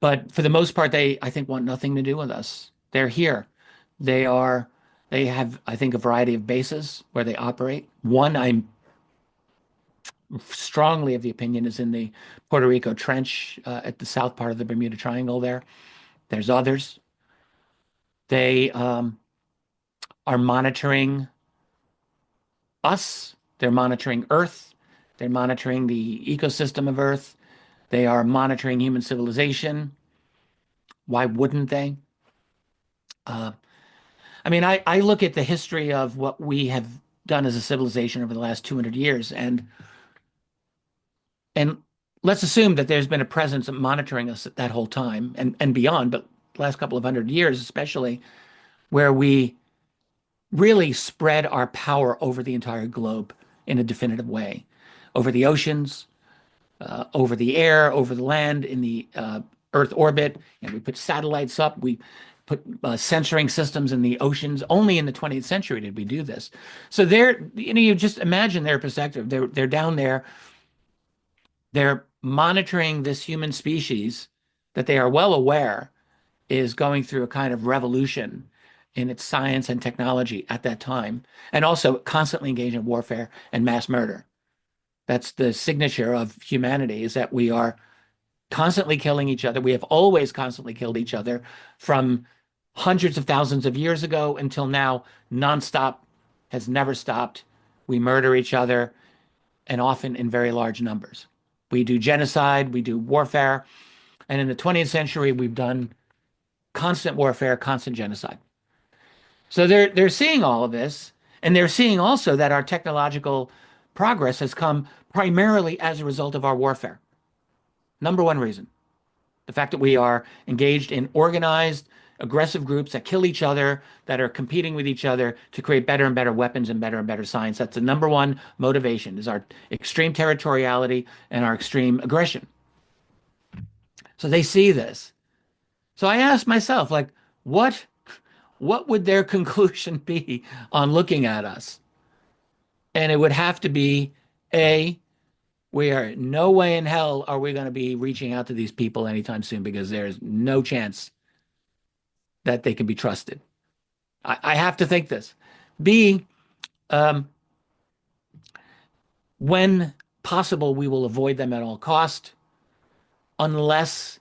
But for the most part, they, I think, want nothing to do with us. They're here. They are, they have, I think, a variety of bases where they operate. One, I'm strongly of the opinion, is in the Puerto Rico Trench at the south part of the Bermuda Triangle there. There's others. They are monitoring us. They're monitoring Earth. They're monitoring the ecosystem of Earth. They are monitoring human civilization. Why wouldn't they? Uh, I mean, I look at the history of what we have done as a civilization over the last 200 years, and let's assume that there's been a presence of monitoring us that whole time and beyond, but last couple of hundred years especially, where we really spread our power over the entire globe in a definitive way, over the oceans, over the air, over the land, in the Earth orbit, and we put satellites up. We put censoring systems in the oceans. Only in the 20th century did we do this. So you just imagine their perspective. They're down there. They're monitoring this human species that they are well aware is going through a kind of revolution in its science and technology at that time, and also constantly engaged in warfare and mass murder. That's the signature of humanity, is that we are constantly killing each other. We have always constantly killed each other from hundreds of thousands of years ago until now, nonstop, has never stopped. We murder each other, and often in very large numbers. We do genocide, we do warfare, and in the 20th century, we've done constant warfare, constant genocide. So they're seeing all of this, and they're seeing also that our technological progress has come primarily as a result of our warfare. Number one reason, the fact that we are engaged in organized, aggressive groups that kill each other, that are competing with each other to create better and better weapons and better science. That's the number one motivation, is our extreme territoriality and our extreme aggression. So they see this. So I asked myself, like, what what would their conclusion be on looking at us? And it would have to be, A, we are no way in hell are we going to be reaching out to these people anytime soon, because there's no chance that they can be trusted. I have to think this. B, um, when possible, we will avoid them at all cost, unless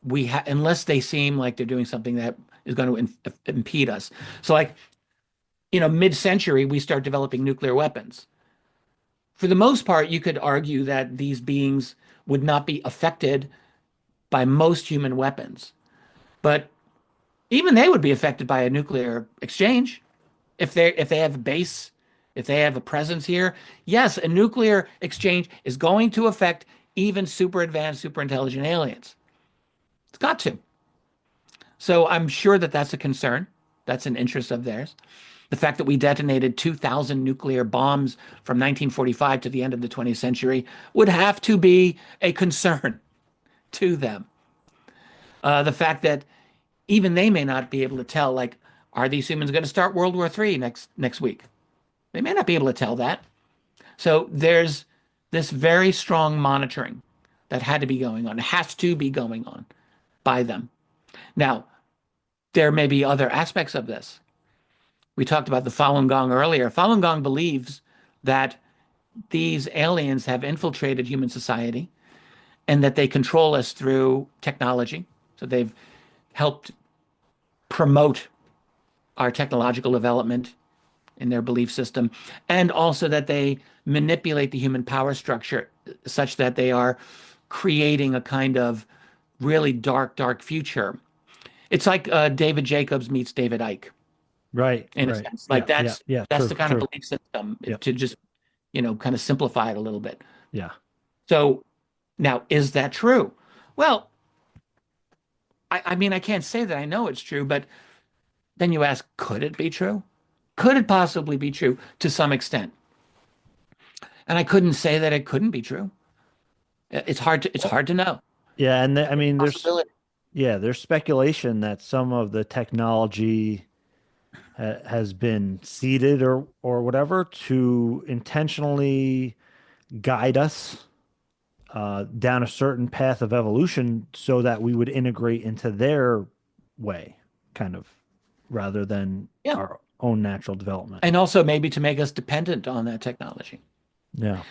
unless they seem like they're doing something that is going to impede us. So, like, mid-century, we start developing nuclear weapons. For the most part, you could argue that these beings would not be affected by most human weapons, but even they would be affected by a nuclear exchange if they have a base, if they have a presence here. Yes, a nuclear exchange is going to affect even super advanced, super intelligent aliens. It's got to. So I'm sure that that's a concern. That's an interest of theirs. The fact that we detonated 2,000 nuclear bombs from 1945 to the end of the 20th century would have to be a concern to them. The fact that even they may not be able to tell, like, are these humans going to start World War III next week? They may not be able to tell that. So there's this very strong monitoring that had to be going on, has to be going on by them. Now, there may be other aspects of this. We talked about the Falun Gong earlier. Falun Gong believes that these aliens have infiltrated human society and that they control us through technology. So they've helped promote our technological development in their belief system, and also that they manipulate the human power structure such that they are creating a kind of really dark, dark future. It's like David Jacobs meets David Icke Right, in a right. sense. Like Yeah, yeah, yeah. that's True, the kind of true. belief system Yep. to just, kind of simplify it a little bit. Yeah. So now, is that true? Well, I mean, I can't say that I know it's true, but then you ask, could it be true? Could it possibly be true to some extent? And I couldn't say that it couldn't be true. It's hard to know. Yeah, and I It's a mean, possibility. there's speculation that some of the technology has been seeded or whatever to intentionally guide us down a certain path of evolution so that we would integrate into their way, kind of, rather than Yeah. our own natural development. And also maybe to make us dependent on that technology. Yeah.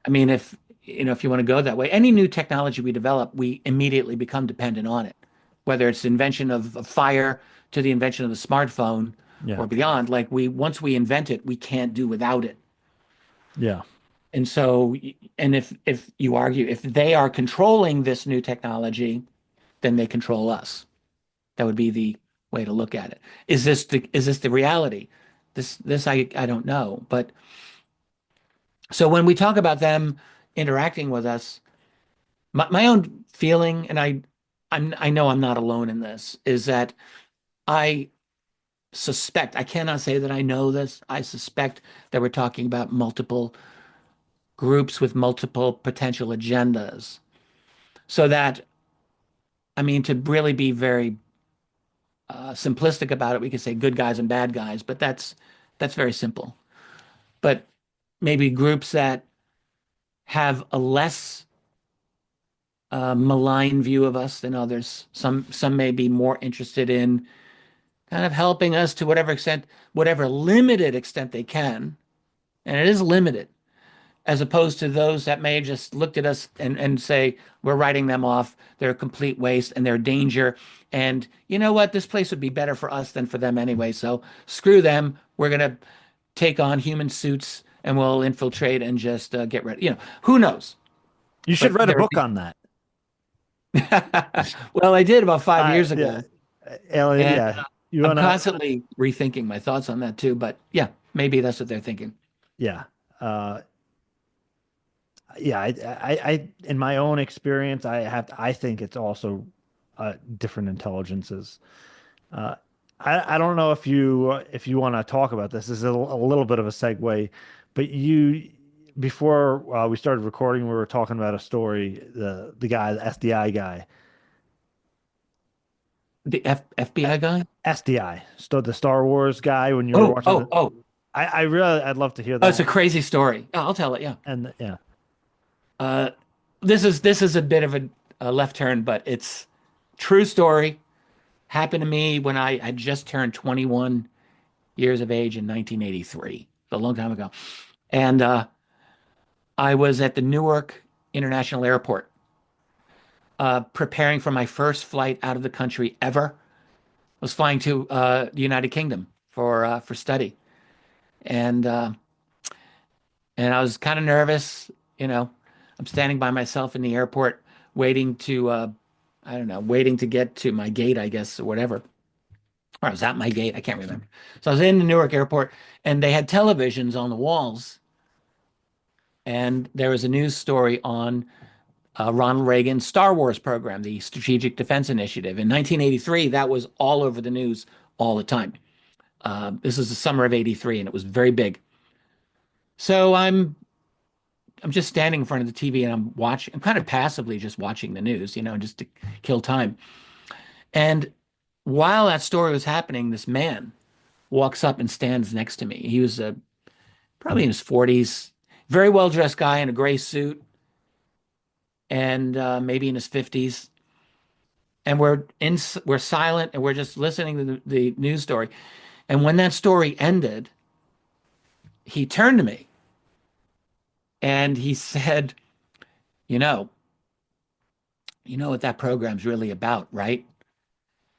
I mean, if you want to go that way, any new technology we develop, we immediately become dependent on it. Whether it's the invention of fire to the invention of the smartphone Yeah. or beyond, like once we invent it, we can't do without it. Yeah. And so, and if you argue if they are controlling this new technology, then they control us. That would be the way to look at it. Is this the reality? This I don't know. But so when we talk about them interacting with us, my own feeling, and I know I'm not alone in this, is that I suspect, I cannot say that I know this. I suspect that we're talking about multiple groups with multiple potential agendas. So that, I mean, to really be very simplistic about it, we could say good guys and bad guys, but that's very simple. But maybe groups that have a less malign view of us than others. Some may be more interested in kind of helping us to whatever extent, whatever limited extent they can, and it is limited, as opposed to those that may have just looked at us and say, we're writing them off, they're a complete waste and they're a danger. And you know what? This place would be better for us than for them anyway. So screw them. We're going to take on human suits and we'll infiltrate and just get rid. Who knows? You should But write a book on that. well, I did about 5 years Yeah. ago, Alien, and yeah. You I'm wanna constantly rethinking my thoughts on that too. But yeah, maybe that's what they're thinking. yeah. Uh yeah, in my own experience, I think it's also different intelligences. Uh I don't know if you want to talk about this. This is a little bit of a segue, but you before we started recording, we were talking about a story, the guy, the SDI guy. The Uh, FBI guy? SDI, the Star Wars guy when you were Oh, watching oh, the oh. I'd love to hear Oh, it's a that. crazy story. Oh, I'll tell it. Yeah. And yeah. Uh, this is a bit of a left turn, but it's true story. Happened to me when I had just turned 21 years of age in 1983, a long time ago. And I was at the Newark International Airport, preparing for my first flight out of the country ever. I was flying to the United Kingdom for study, and and I was kind of nervous. You know, I'm standing by myself in the airport, waiting to I don't know, waiting to get to my gate, I guess, or whatever. Or I was at my gate, I can't remember. So I was in the Newark airport, and they had televisions on the walls, and there was a news story on Ronald Reagan's Star Wars program, the Strategic Defense Initiative. In 1983, that was all over the news all the time. This is the summer of '83, and it was very big. So I'm just standing in front of the TV and I'm kind of passively just watching the news, just to kill time. And while that story was happening, this man walks up and stands next to me. He was probably in his 40s, very well dressed guy in a gray suit, and maybe in his 50s. And we're silent and we're just listening to the news story. And when that story ended, he turned to me and he said, "You know, you know what that program's really about, right?"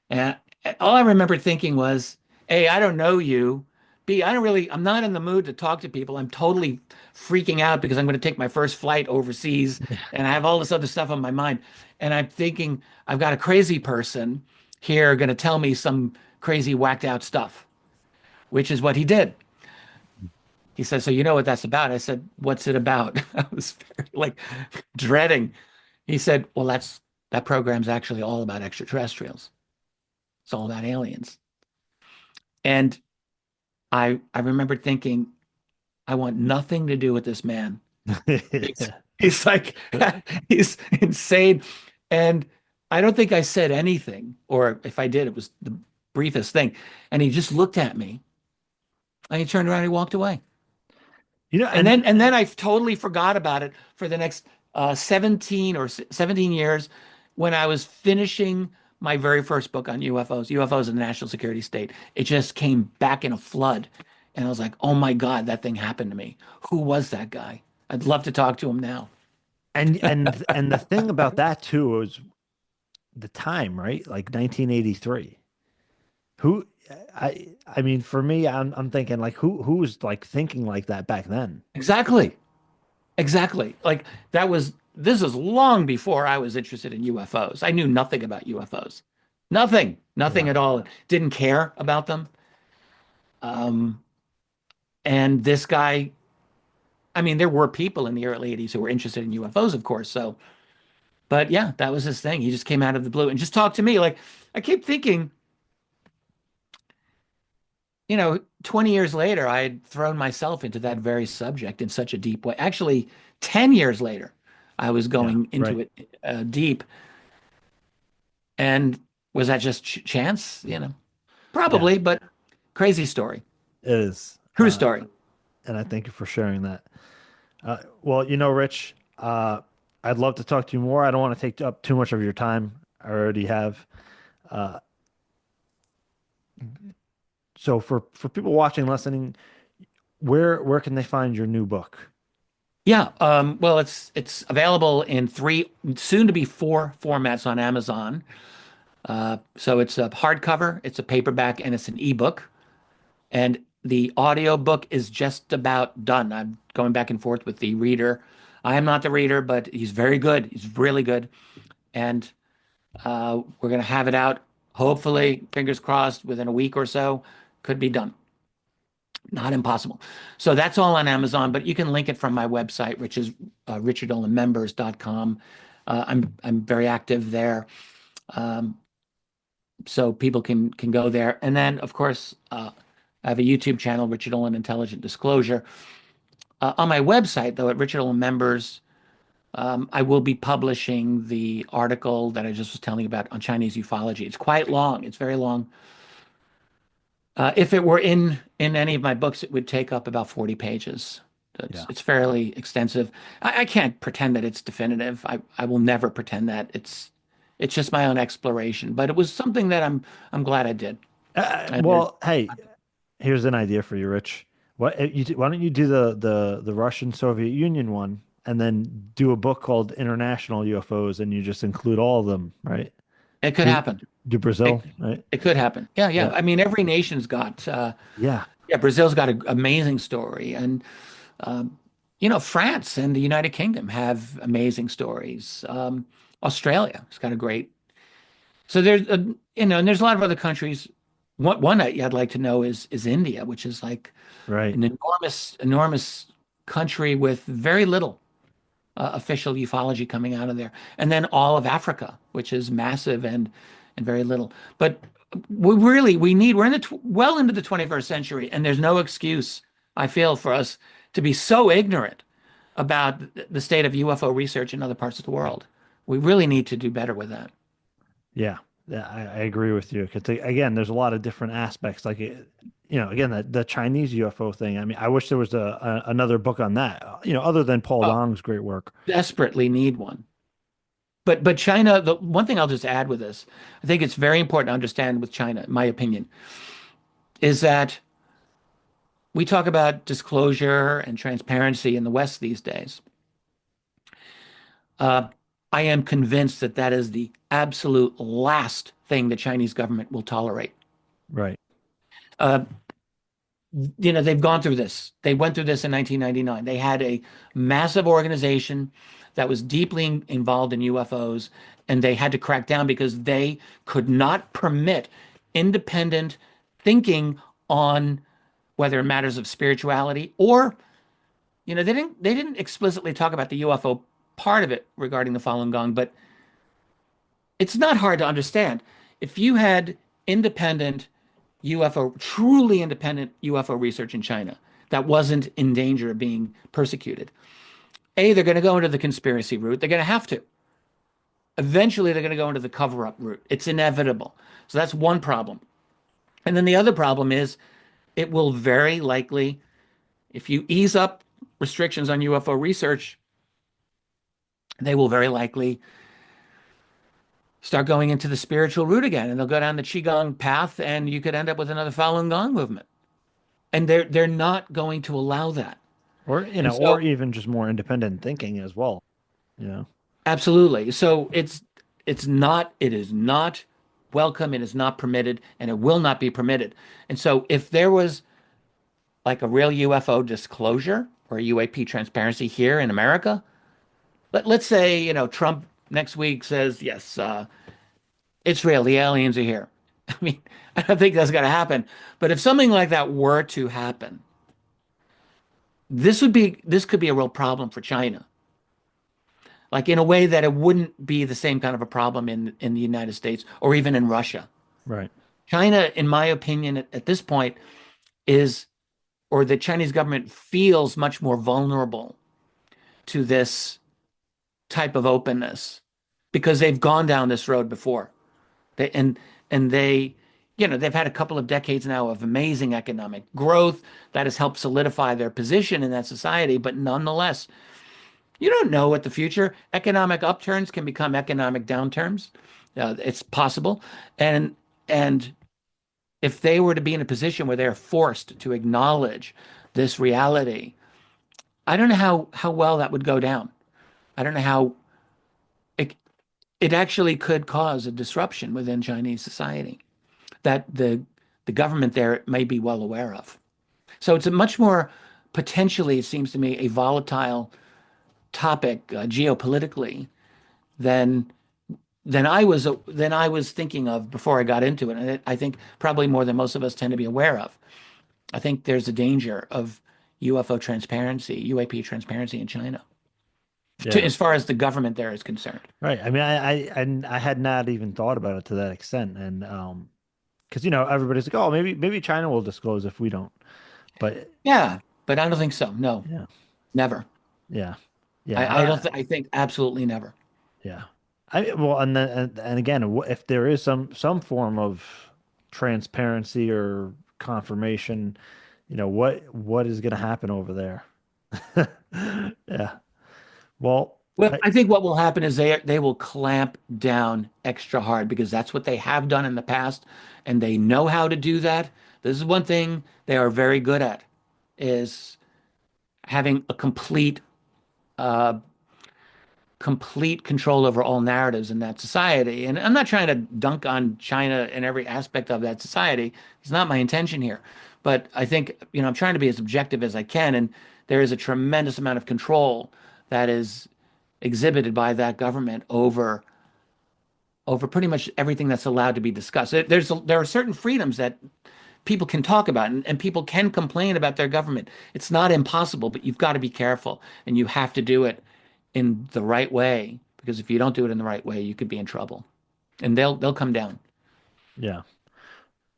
And all I remember thinking was, A, I don't know you. B, I'm not in the mood to talk to people. I'm totally freaking out because I'm going to take my first flight overseas and I have all this other stuff on my mind. And I'm thinking, I've got a crazy person here going to tell me some crazy whacked out stuff, which is what he did. He said, "So you know what that's about?" I said, "What's it about?" I was very, like, dreading. He said, "Well, that program's actually all about extraterrestrials. It's all about aliens." And I remember thinking, I want nothing to do with this man. He's like he's insane. And I don't think I said anything, or if I did, it was the briefest thing. And he just looked at me and he turned around and he walked away. You know, And and then I totally forgot about it for the next 17 years when I was finishing my very first book on UFOs and the national security state. It just came back in a flood. And I was like, oh my God, that thing happened to me. Who was that guy? I'd love to talk to him now. and the thing about that too was the time, right? Like 1983. Who I mean, for me, I'm thinking like who was like thinking like that back then? Exactly. Exactly. Like this was long before I was interested in UFOs. I knew nothing about UFOs. Nothing Yeah. at all. Didn't care about them. Um, and this guy, I mean, there were people in the early 80s who were interested in UFOs, of course. So, but yeah, that was his thing. He just came out of the blue and just talked to me. Like, I keep thinking, 20 years later, I had thrown myself into that very subject in such a deep way. Actually, 10 years later, I was Yeah, going into right. it deep. And was that just chance? Yeah, Probably, but crazy story. it is. True story. And I thank you for sharing that. Well, Rich, I'd love to talk to you more. I don't want to take up too much of your time. I already have. Uh, so for people watching, listening, where can they find your new book? Yeah. Well, it's available in three, soon to be four formats on Amazon. So it's a hardcover, it's a paperback, and it's an ebook. And the audio book is just about done. I'm going back and forth with the reader. I am not the reader, but he's very good. He's really good. And we're going to have it out, hopefully, fingers crossed, within a week or so. Could be done. Not impossible. So that's all on Amazon, but you can link it from my website, which is richarddolanmembers.com. I'm very active there. Um, so people can go there. And then, of course, I have a YouTube channel, Richard Dolan Intelligent Disclosure. On my website, though, at Richard Dolan Members, I will be publishing the article that I just was telling you about on Chinese ufology. It's quite long. It's very long. If it were in any of my books, it would take up about 40 pages. It's Yeah. it's fairly extensive. I can't pretend that it's definitive. I will never pretend that. It's just my own exploration. But it was something that I'm glad I did. And there's Well, hey, here's an idea for you, Rich. Why don't you do the Russian Soviet Union one and then do a book called International UFOs and you just include all of them, right? It could Do happen. do It Brazil, right? it could happen. Yeah, yeah. Yeah. I mean, every nation's got Yeah. yeah, Brazil's got an amazing story, and um, France and the United Kingdom have amazing stories. Australia's got a great. So there's and there's a lot of other countries. One I'd like to know is India, which is like Right. an enormous country with very little official ufology coming out of there, and then all of Africa, which is massive and very little. But we're in well into the 21st century, and there's no excuse, I feel, for us to be so ignorant about the state of UFO research in other parts of the world. We really need to do better with that. Yeah. Yeah, I agree with you. 'Cause again, there's a lot of different aspects. Like, again, the Chinese UFO thing. I mean, I wish there was another book on that. Other than Paul Oh, Dong's great work. desperately need one. But China, the one thing I'll just add with this, I think it's very important to understand with China, in my opinion, is that we talk about disclosure and transparency in the West these days. Uh, I am convinced that that is the absolute last thing the Chinese government will tolerate. Right. Uh, they've gone through this. They went through this in 1999. They had a massive organization that was deeply involved in UFOs, and they had to crack down because they could not permit independent thinking on whether matters of spirituality or, they didn't explicitly talk about the UFO part of it regarding the Falun Gong, but it's not hard to understand. If you had independent UFO, truly independent UFO research in China that wasn't in danger of being persecuted, they're going to go into the conspiracy route. They're going to have to. Eventually, they're going to go into the cover up route. It's inevitable. So that's one problem. And then the other problem is it will very likely, if you ease up restrictions on UFO research, they will very likely start going into the spiritual route again, and they'll go down the Qigong path, and you could end up with another Falun Gong movement. And they're not going to allow that. Or, And or so, even just more independent thinking as well. You know. absolutely. So it is not welcome, it is not permitted, and it will not be permitted. And so if there was like a real UFO disclosure or a UAP transparency here in America, let's say, Trump next week says, yes, it's real, the aliens are here. I mean, I don't think that's going to happen. But if something like that were to happen, this could be a real problem for China. Like in a way that it wouldn't be the same kind of a problem in the United States or even in Russia. Right. China, in my opinion, at this point is, or the Chinese government feels much more vulnerable to this type of openness because they've gone down this road before. They and they, they've had a couple of decades now of amazing economic growth that has helped solidify their position in that society. But nonetheless, you don't know what the future economic upturns can become economic downturns. It's possible, and and if they were to be in a position where they're forced to acknowledge this reality, I don't know how well that would go down. I don't know how it, it actually could cause a disruption within Chinese society that the government there may be well aware of. So it's a much more potentially, it seems to me, a volatile topic geopolitically than than I was thinking of before I got into it. And I think probably more than most of us tend to be aware of. I think there's a danger of UFO transparency, UAP transparency in China, Yeah. as far as the government there is concerned. Right. I mean, I had not even thought about it to that extent, and because everybody's like, oh, maybe China will disclose if we don't, but Yeah, but I don't think so. No, yeah, never. yeah, yeah, I don't. I think absolutely never. yeah. Well, and then and again, if there is some form of transparency or confirmation, what is going to happen over there? Yeah. Well, Well, I think what will happen is they will clamp down extra hard because that's what they have done in the past, and they know how to do that. This is one thing they are very good at, is having a uh, complete control over all narratives in that society. And I'm not trying to dunk on China in every aspect of that society. It's not my intention here. But I think, I'm trying to be as objective as I can. And there is a tremendous amount of control that is exhibited by that government over pretty much everything that's allowed to be discussed. There are certain freedoms that people can talk about and people can complain about their government. It's not impossible, but you've got to be careful and you have to do it in the right way because if you don't do it in the right way, you could be in trouble. And they'll come down. yeah.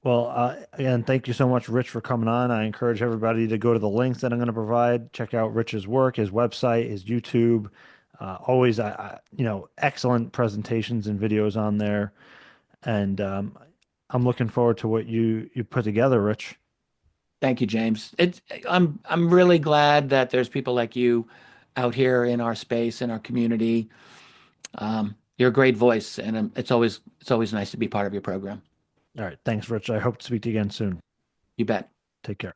Well, again, thank you so much, Rich, for coming on. I encourage everybody to go to the links that I'm going to provide. Check out Rich's work, his website, his YouTube. Always, excellent presentations and videos on there. And I'm looking forward to what you put together, Rich. Thank you, James. I'm really glad that there's people like you out here in our space, in our community. You're a great voice, and it's always nice to be part of your program. All right. Thanks, Rich. I hope to speak to you again soon. You bet. Take care.